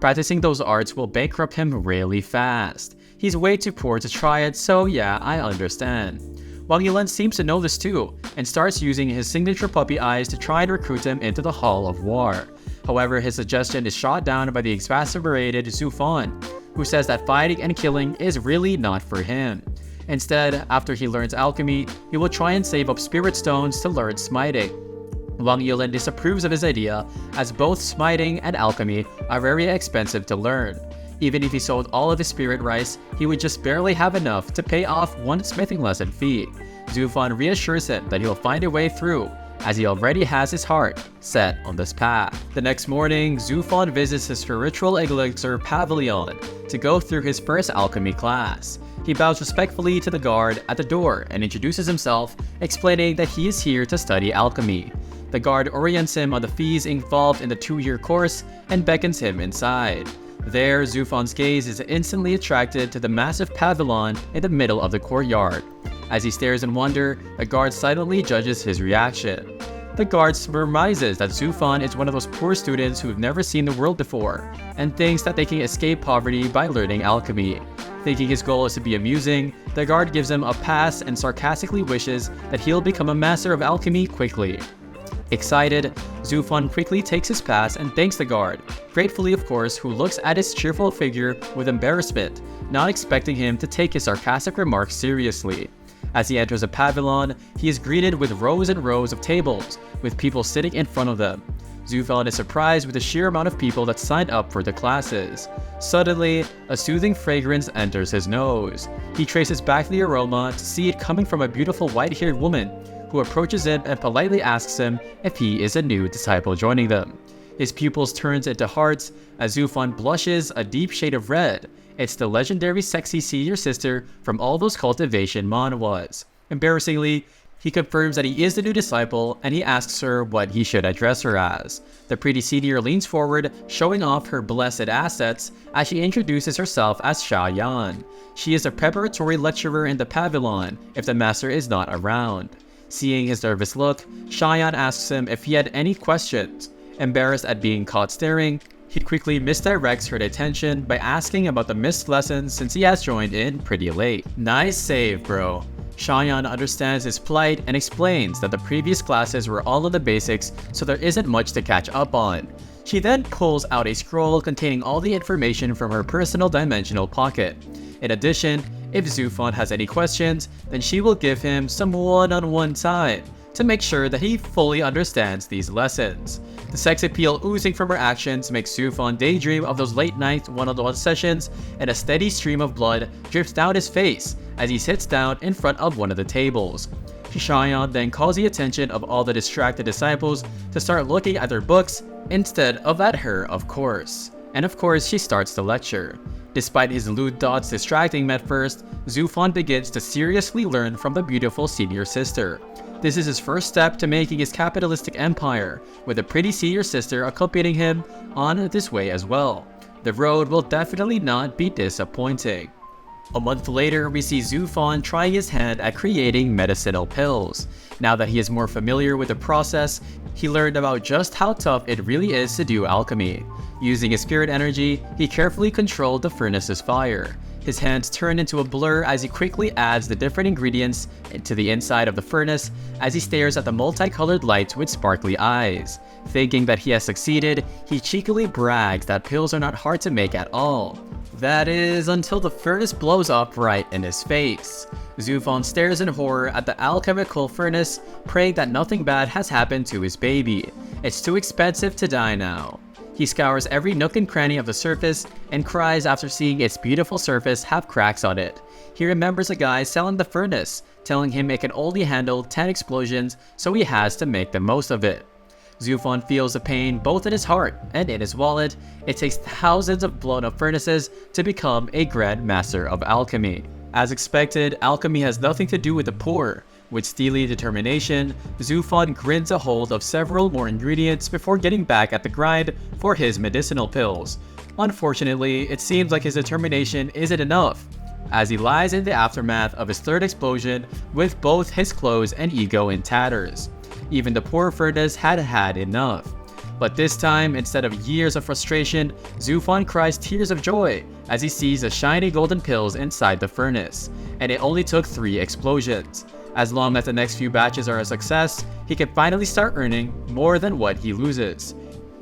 Practicing those arts will bankrupt him really fast. He's way too poor to try it, so yeah, I understand. Wang Yulin seems to know this too, and starts using his signature puppy eyes to try and recruit him into the Hall of War. However, his suggestion is shot down by the exasperated Zhu Fan, who says that fighting and killing is really not for him. Instead, after he learns alchemy, he will try and save up spirit stones to learn smiting. Wang Yulin disapproves of his idea, as both smiting and alchemy are very expensive to learn. Even if he sold all of his spirit rice, he would just barely have enough to pay off one smithing lesson fee. Zhu Fan reassures him that he'll find a way through, as he already has his heart set on this path. The next morning, Zhu Fan visits his spiritual elixir pavilion to go through his first alchemy class. He bows respectfully to the guard at the door and introduces himself, explaining that he is here to study alchemy. The guard orients him on the fees involved in the 2-year course and beckons him inside. There, Zhu Fan's gaze is instantly attracted to the massive pavilion in the middle of the courtyard. As he stares in wonder, the guard silently judges his reaction. The guard surmises that Zhu Fan is one of those poor students who have never seen the world before, and thinks that they can escape poverty by learning alchemy. Thinking his goal is to be amusing, the guard gives him a pass and sarcastically wishes that he'll become a master of alchemy quickly. Excited, Zhu Fan quickly takes his pass and thanks the guard, gratefully of course, who looks at his cheerful figure with embarrassment, not expecting him to take his sarcastic remarks seriously. As he enters a pavilion, he is greeted with rows and rows of tables, with people sitting in front of them. Zhu Fan is surprised with the sheer amount of people that signed up for the classes. Suddenly, a soothing fragrance enters his nose. He traces back the aroma to see it coming from a beautiful white-haired woman, who approaches him and politely asks him if he is a new disciple joining them. His pupils turn into hearts as Zhu Fan blushes a deep shade of red. It's the legendary sexy senior sister from all those cultivation manhwas. Embarrassingly, he confirms that he is the new disciple and he asks her what he should address her as. The pretty senior leans forward, showing off her blessed assets as she introduces herself as Sha Yan. She is a preparatory lecturer in the pavilion if the master is not around. Seeing his nervous look, Sha Yan asks him if he had any questions. Embarrassed at being caught staring, he quickly misdirects her attention by asking about the missed lessons since he has joined in pretty late. Nice save, bro. Sha Yan understands his plight and explains that the previous classes were all of the basics, so there isn't much to catch up on. She then pulls out a scroll containing all the information from her personal dimensional pocket. In addition, if Zhu Fan has any questions, then she will give him some one-on-one time to make sure that he fully understands these lessons. The sex appeal oozing from her actions makes Zhu Fan daydream of those late-night one-on-one sessions, and a steady stream of blood drips down his face as he sits down in front of one of the tables. Sha Yan then calls the attention of all the distracted disciples to start looking at their books instead of at her, of course. And of course, she starts the lecture. Despite his lewd thoughts distracting him at first, Zhu Fan begins to seriously learn from the beautiful senior sister. This is his first step to making his capitalistic empire, with the pretty senior sister accompanying him on this way as well. The road will definitely not be disappointing. A month later, we see Zhu Fan trying his hand at creating medicinal pills. Now that he is more familiar with the process, he learned about just how tough it really is to do alchemy. Using his spirit energy, he carefully controlled the furnace's fire. His hands turn into a blur as he quickly adds the different ingredients to the inside of the furnace as he stares at the multicolored lights with sparkly eyes. Thinking that he has succeeded, he cheekily brags that pills are not hard to make at all. That is, until the furnace blows up right in his face. Zhu Fan stares in horror at the alchemical furnace, praying that nothing bad has happened to his baby. It's too expensive to die now. He scours every nook and cranny of the surface and cries after seeing its beautiful surface have cracks on it. He remembers a guy selling the furnace, telling him it can only handle 10 explosions, so he has to make the most of it. Zufan feels the pain both in his heart and in his wallet. It takes thousands of blown-up furnaces to become a grand master of alchemy. As expected, alchemy has nothing to do with the poor. With steely determination, Zufan grins a hold of several more ingredients before getting back at the grind for his medicinal pills. Unfortunately, it seems like his determination isn't enough, as he lies in the aftermath of his third explosion with both his clothes and ego in tatters. Even the poor furnace had had enough. But this time, instead of years of frustration, Zufan cries tears of joy as he sees the shiny golden pills inside the furnace, and it only took 3 explosions. As long as the next few batches are a success, he can finally start earning more than what he loses.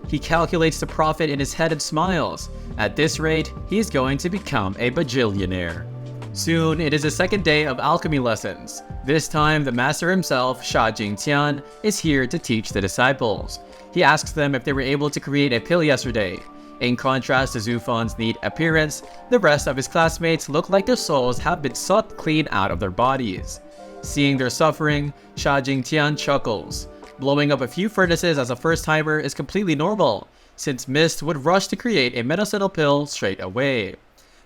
He calculates the profit in his head and smiles. At this rate, he is going to become a bajillionaire. Soon, it is the second day of alchemy lessons. This time, the master himself, Sha Jingtian, is here to teach the disciples. He asks them if they were able to create a pill yesterday. In contrast to Zufan's neat appearance, the rest of his classmates look like their souls have been sucked clean out of their bodies. Seeing their suffering, Sha Jingtian chuckles. Blowing up a few furnaces as a first-timer is completely normal, since Mist would rush to create a medicinal pill straight away.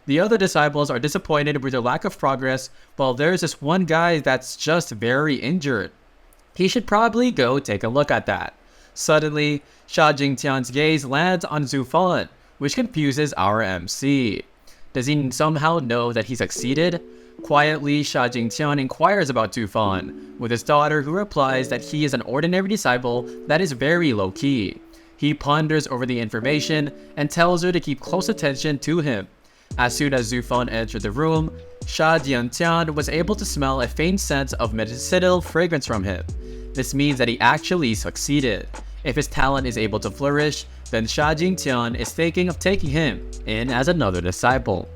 The other disciples are disappointed with their lack of progress, while there's this one guy that's just very injured. He should probably go take a look at that. Suddenly, Sha Jingtian's gaze lands on Zufan, which confuses our MC. Does he somehow know that he succeeded? Quietly, Sha Jingtian inquires about Zufan, with his daughter who replies that he is an ordinary disciple that is very low-key. He ponders over the information and tells her to keep close attention to him. As soon as Zufan entered the room, Sha Jingtian was able to smell a faint sense of medicinal fragrance from him. This means that he actually succeeded. If his talent is able to flourish, then Sha Jingtian is thinking of taking him in as another disciple.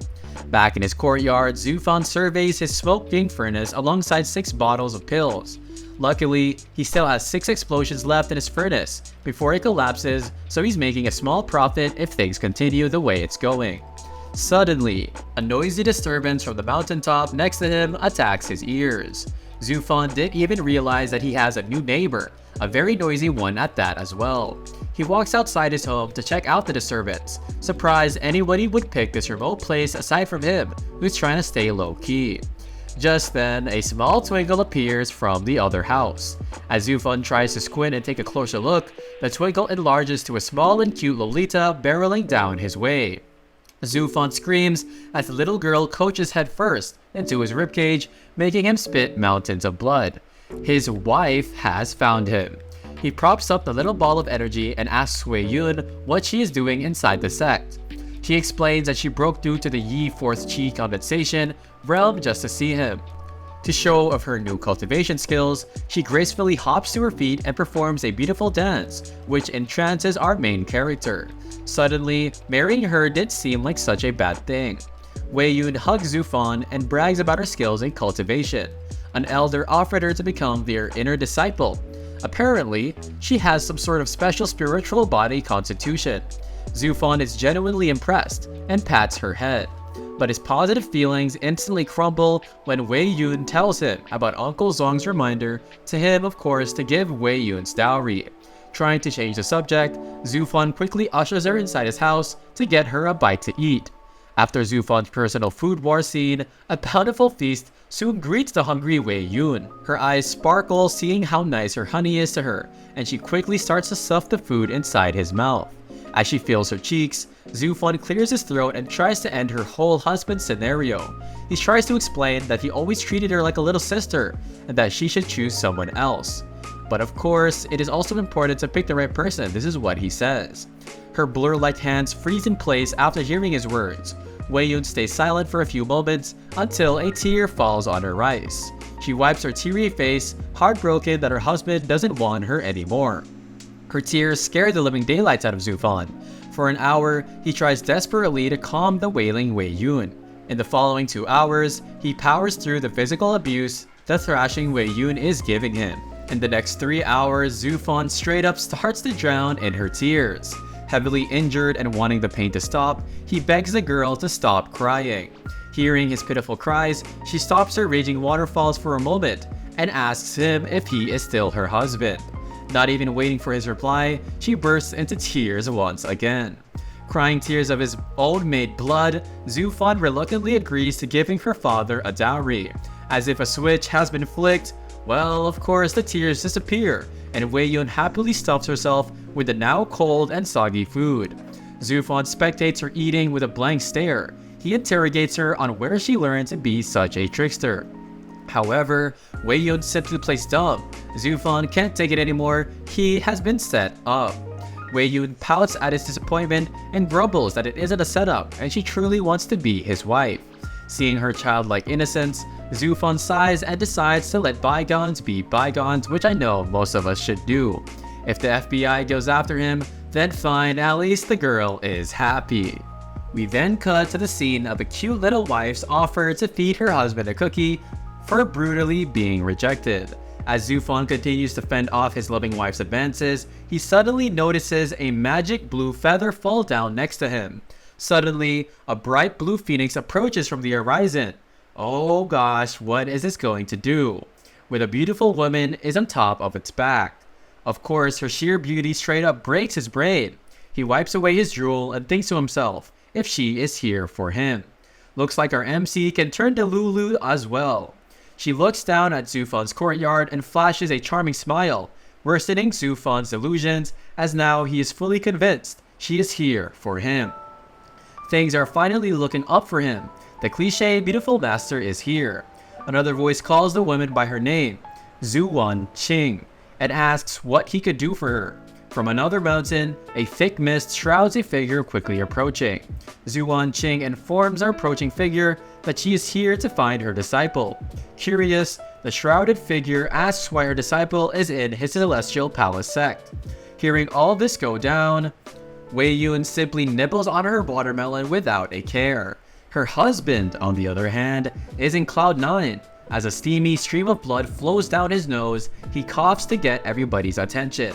Back in his courtyard, Zufan surveys his smoking furnace alongside 6 bottles of pills. Luckily, he still has 6 explosions left in his furnace before it collapses, so he's making a small profit if things continue the way it's going. Suddenly, a noisy disturbance from the mountaintop next to him attacks his ears. Zufan didn't even realize that he has a new neighbor, a very noisy one at that as well. He walks outside his home to check out the disturbance, surprised anybody would pick this remote place aside from him, who's trying to stay low-key. Just then, a small twinkle appears from the other house. As Zufan tries to squint and take a closer look, the twinkle enlarges to a small and cute Lolita barreling down his way. Zufan screams as the little girl coaches headfirst into his ribcage, making him spit mountains of blood. His wife has found him. He props up the little ball of energy and asks Wei Yun what she is doing inside the sect. She explains that she broke through to the Yi 4th Qi condensation realm just to see him. To show of her new cultivation skills, she gracefully hops to her feet and performs a beautiful dance, which entrances our main character. Suddenly, marrying her didn't seem like such a bad thing. Wei Yun hugs Zufan and brags about her skills in cultivation. An elder offered her to become their inner disciple. Apparently, she has some sort of special spiritual body constitution. Zufan is genuinely impressed and pats her head. But his positive feelings instantly crumble when Wei Yun tells him about Uncle Zong's reminder to him, of course, to give Wei Yun's dowry. Trying to change the subject, Zufan quickly ushers her inside his house to get her a bite to eat. After Zufan's personal food war scene, a bountiful feast soon greets the hungry Wei Yun. Her eyes sparkle seeing how nice her honey is to her, and she quickly starts to stuff the food inside his mouth. As she feels her cheeks, Zufan clears his throat and tries to end her whole husband scenario. He tries to explain that he always treated her like a little sister, and that she should choose someone else. But of course, it is also important to pick the right person, this is what he says. Her blur-like hands freeze in place after hearing his words. Wei Yun stays silent for a few moments until a tear falls on her rice. She wipes her teary face, heartbroken that her husband doesn't want her anymore. Her tears scare the living daylights out of Zufan. For an hour, he tries desperately to calm the wailing Wei Yun. In the following 2 hours, he powers through the physical abuse the thrashing Wei Yun is giving him. In the next 3 hours, Zufan straight up starts to drown in her tears. Heavily injured and wanting the pain to stop, he begs the girl to stop crying. Hearing his pitiful cries, she stops her raging waterfalls for a moment and asks him if he is still her husband. Not even waiting for his reply, she bursts into tears once again. Crying tears of his own made blood, Zufan reluctantly agrees to giving her father a dowry. As if a switch has been flicked, well, of course the tears disappear, and Wei Yun happily stuffs herself with the now cold and soggy food. Zufan spectates her eating with a blank stare. He interrogates her on where she learned to be such a trickster. However, Wei Yun simply plays dumb. Zufan can't take it anymore. He has been set up. Wei Yun pouts at his disappointment and grumbles that it isn't a setup and she truly wants to be his wife. Seeing her childlike innocence, Zufan sighs and decides to let bygones be bygones, which I know most of us should do. If the FBI goes after him, then fine, at least the girl is happy. We then cut to the scene of a cute little wife's offer to feed her husband a cookie for brutally being rejected. As Zufan continues to fend off his loving wife's advances, he suddenly notices a magic blue feather fall down next to him. Suddenly, a bright blue phoenix approaches from the horizon. Oh gosh, what is this going to do? With a beautiful woman is on top of its back. Of course, her sheer beauty straight up breaks his brain. He wipes away his drool and thinks to himself, if she is here for him. Looks like our MC can turn to Lulu as well. She looks down at Zufan's courtyard and flashes a charming smile, worsening Zufan's illusions as now he is fully convinced she is here for him. Things are finally looking up for him. The cliché beautiful master is here. Another voice calls the woman by her name, Zuan Qing, and asks what he could do for her. From another mountain, a thick mist shrouds a figure quickly approaching. Zuan Qing informs our approaching figure that she is here to find her disciple. Curious, the shrouded figure asks why her disciple is in his celestial palace sect. Hearing all this go down, Wei Yun simply nibbles on her watermelon without a care. Her husband, on the other hand, is in cloud 9. As a steamy stream of blood flows down his nose, he coughs to get everybody's attention.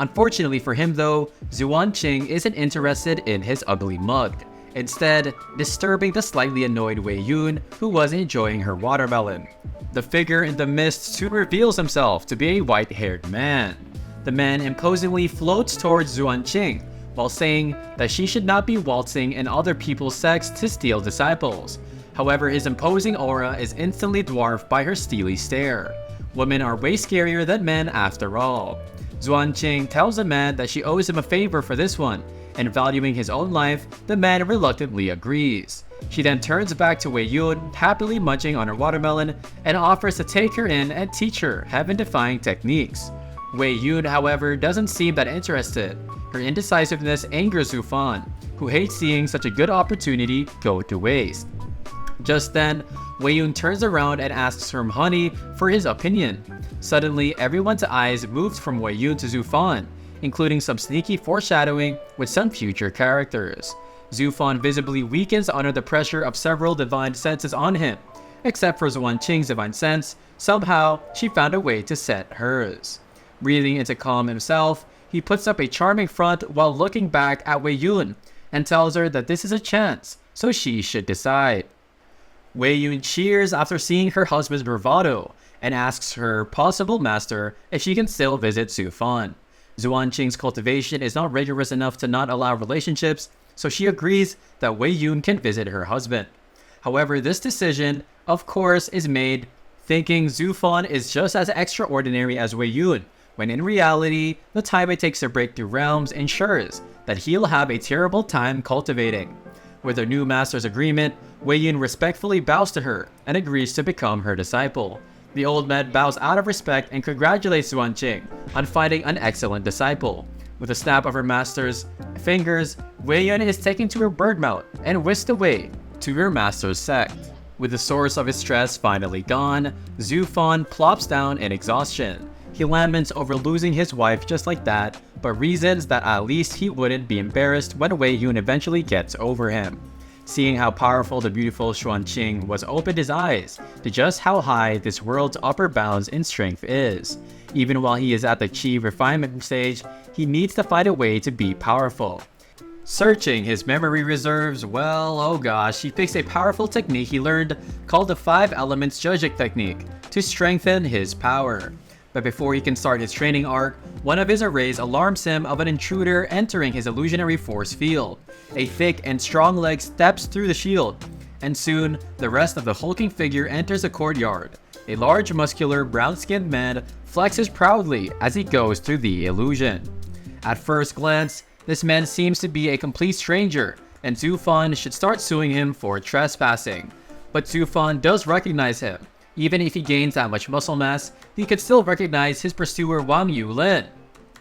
Unfortunately for him though, Zuan Qing isn't interested in his ugly mug, instead disturbing the slightly annoyed Wei Yun, who was enjoying her watermelon. The figure in the mist soon reveals himself to be a white-haired man. The man imposingly floats towards Zuan Qing, while saying that she should not be waltzing in other people's sects to steal disciples. However, his imposing aura is instantly dwarfed by her steely stare. Women are way scarier than men after all. Zuan Qing tells the man that she owes him a favor for this one, and valuing his own life, the man reluctantly agrees. She then turns back to Wei Yun, happily munching on her watermelon, and offers to take her in and teach her heaven-defying techniques. Wei Yun, however, doesn't seem that interested. Her indecisiveness angers Zufan, who hates seeing such a good opportunity go to waste. Just then, Wei Yun turns around and asks her honey for his opinion. Suddenly, everyone's eyes moves from Wei Yun to Zufan, including some sneaky foreshadowing with some future characters. Zufan visibly weakens under the pressure of several divine senses on him. Except for Zuan Qing's divine sense, somehow she found a way to set hers. Breathing into calm himself, he puts up a charming front while looking back at Wei Yun and tells her that this is a chance, so she should decide. Wei Yun cheers after seeing her husband's bravado and asks her possible master if she can still visit Zufan. Zuan Qing's cultivation is not rigorous enough to not allow relationships, so she agrees that Wei Yun can visit her husband. However, this decision, of course, is made thinking Zufan is just as extraordinary as Wei Yun, when in reality, the time it takes to break through realms ensures that he'll have a terrible time cultivating. With her new master's agreement, Wei Yun respectfully bows to her and agrees to become her disciple. The old man bows out of respect and congratulates Zuan Qing on finding an excellent disciple. With a snap of her master's fingers, Wei Yun is taken to her bird mouth and whisked away to her master's sect. With the source of his stress finally gone, Zufan plops down in exhaustion. He laments over losing his wife just like that, but reasons that at least he wouldn't be embarrassed when Wei Yun eventually gets over him. Seeing how powerful the beautiful Zuan Qing was opened his eyes to just how high this world's upper bounds in strength is. Even while he is at the chi refinement stage, he needs to find a way to be powerful. Searching his memory reserves, well, oh gosh, he picks a powerful technique he learned called the 5 Elements Judging Technique to strengthen his power. But before he can start his training arc, one of his arrays alarms him of an intruder entering his illusionary force field. A thick and strong leg steps through the shield, and soon, the rest of the hulking figure enters the courtyard. A large, muscular, brown-skinned man flexes proudly as he goes through the illusion. At first glance, this man seems to be a complete stranger, and Zufan should start suing him for trespassing. But Zufan does recognize him. Even if he gains that much muscle mass, he could still recognize his pursuer Wang Yulin.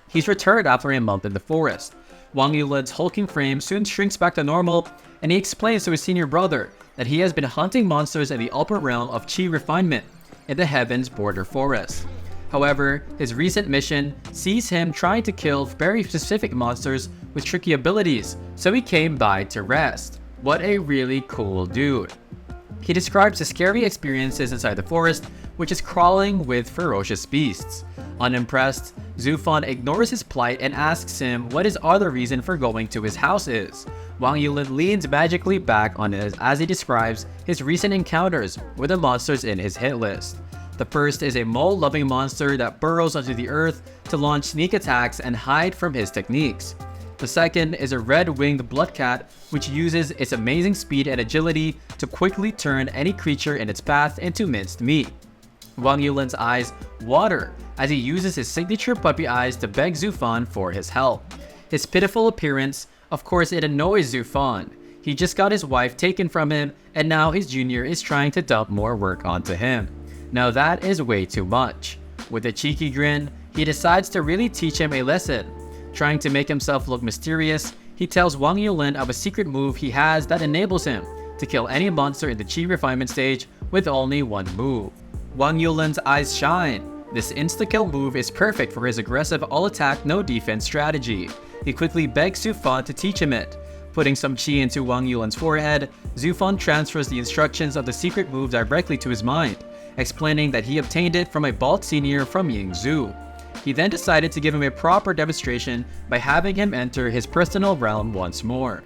He's returned after a month in the forest. Wang Yulin's hulking frame soon shrinks back to normal, and he explains to his senior brother that he has been hunting monsters in the upper realm of Qi refinement, in the Heavens Border Forest. However, his recent mission sees him trying to kill very specific monsters with tricky abilities, so he came by to rest. What a really cool dude. He describes the scary experiences inside the forest, which is crawling with ferocious beasts. Unimpressed, Zufan ignores his plight and asks him what his other reason for going to his house is. Wang Yulin leans magically back on it as he describes his recent encounters with the monsters in his hit list. The first is a mole-loving monster that burrows under the earth to launch sneak attacks and hide from his techniques. The second is a red-winged bloodcat which uses its amazing speed and agility to quickly turn any creature in its path into minced meat. Wang Yulin's eyes water as he uses his signature puppy eyes to beg Zufan for his help. His pitiful appearance, of course, it annoys Zufan. He just got his wife taken from him, and now his junior is trying to dump more work onto him. Now that is way too much. With a cheeky grin, he decides to really teach him a lesson. Trying to make himself look mysterious, he tells Wang Yulin of a secret move he has that enables him to kill any monster in the Qi refinement stage with only one move. Wang Yulin's eyes shine. This insta-kill move is perfect for his aggressive all-attack, no-defense strategy. He quickly begs Zufan to teach him it. Putting some chi into Wang Yulin's forehead, Zufan transfers the instructions of the secret move directly to his mind, explaining that he obtained it from a bald senior from Yingzhou. He then decided to give him a proper demonstration by having him enter his personal realm once more.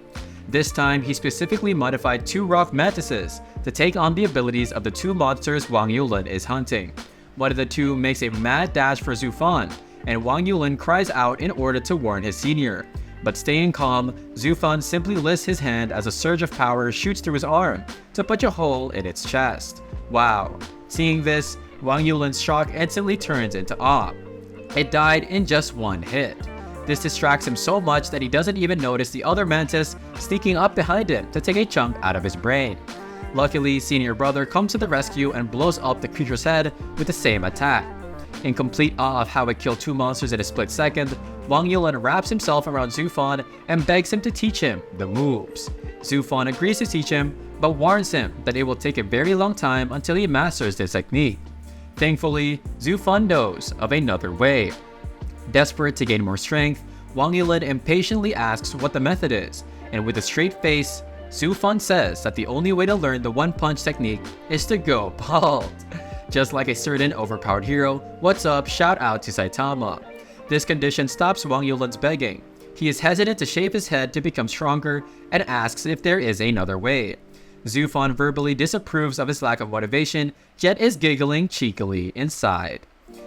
This time, he specifically modified 2 rock mantises to take on the abilities of the 2 monsters Wang Yulin is hunting. One of the 2 makes a mad dash for Zufan, and Wang Yulin cries out in order to warn his senior. But staying calm, Zufan simply lifts his hand as a surge of power shoots through his arm to punch a hole in its chest. Wow. Seeing this, Wang Yulin's shock instantly turns into awe. It died in just one hit. This distracts him so much that he doesn't even notice the other mantis sneaking up behind him to take a chunk out of his brain. Luckily, senior brother comes to the rescue and blows up the creature's head with the same attack. In complete awe of how it killed 2 monsters in a split second, Wang Yulin wraps himself around Zufan and begs him to teach him the moves. Zufan agrees to teach him, but warns him that it will take a very long time until he masters this technique. Thankfully, Zufan knows of another way. Desperate to gain more strength, Wang Yulin impatiently asks what the method is, and with a straight face, Zufan says that the only way to learn the one-punch technique is to go bald. Just like a certain overpowered hero, what's up, shout out to Saitama. This condition stops Wang Yulin's begging. He is hesitant to shave his head to become stronger and asks if there is another way. Zufan verbally disapproves of his lack of motivation, yet is giggling cheekily inside.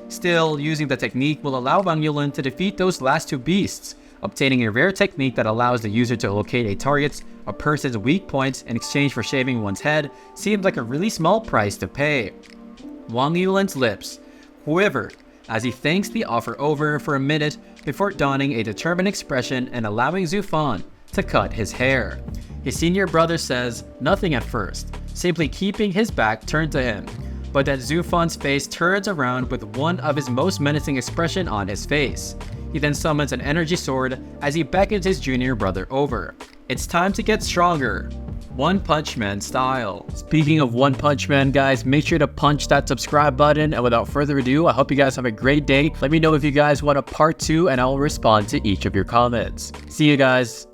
Still, using the technique will allow Wang Yulin to defeat those last 2 beasts, obtaining a rare technique that allows the user to locate a target's or person's weak points in exchange for shaving one's head seems like a really small price to pay. Wang Yulin's lips quiver as he thanks the offer over for a minute before donning a determined expression and allowing Zufan to cut his hair. His senior brother says nothing at first, simply keeping his back turned to him. But then Zufan's face turns around with one of his most menacing expression on his face. He then summons an energy sword as he beckons his junior brother over. It's time to get stronger, One Punch Man style. Speaking of One Punch Man, guys, make sure to punch that subscribe button, and without further ado, I hope you guys have a great day. Let me know if you guys want a part 2 and I will respond to each of your comments. See you guys.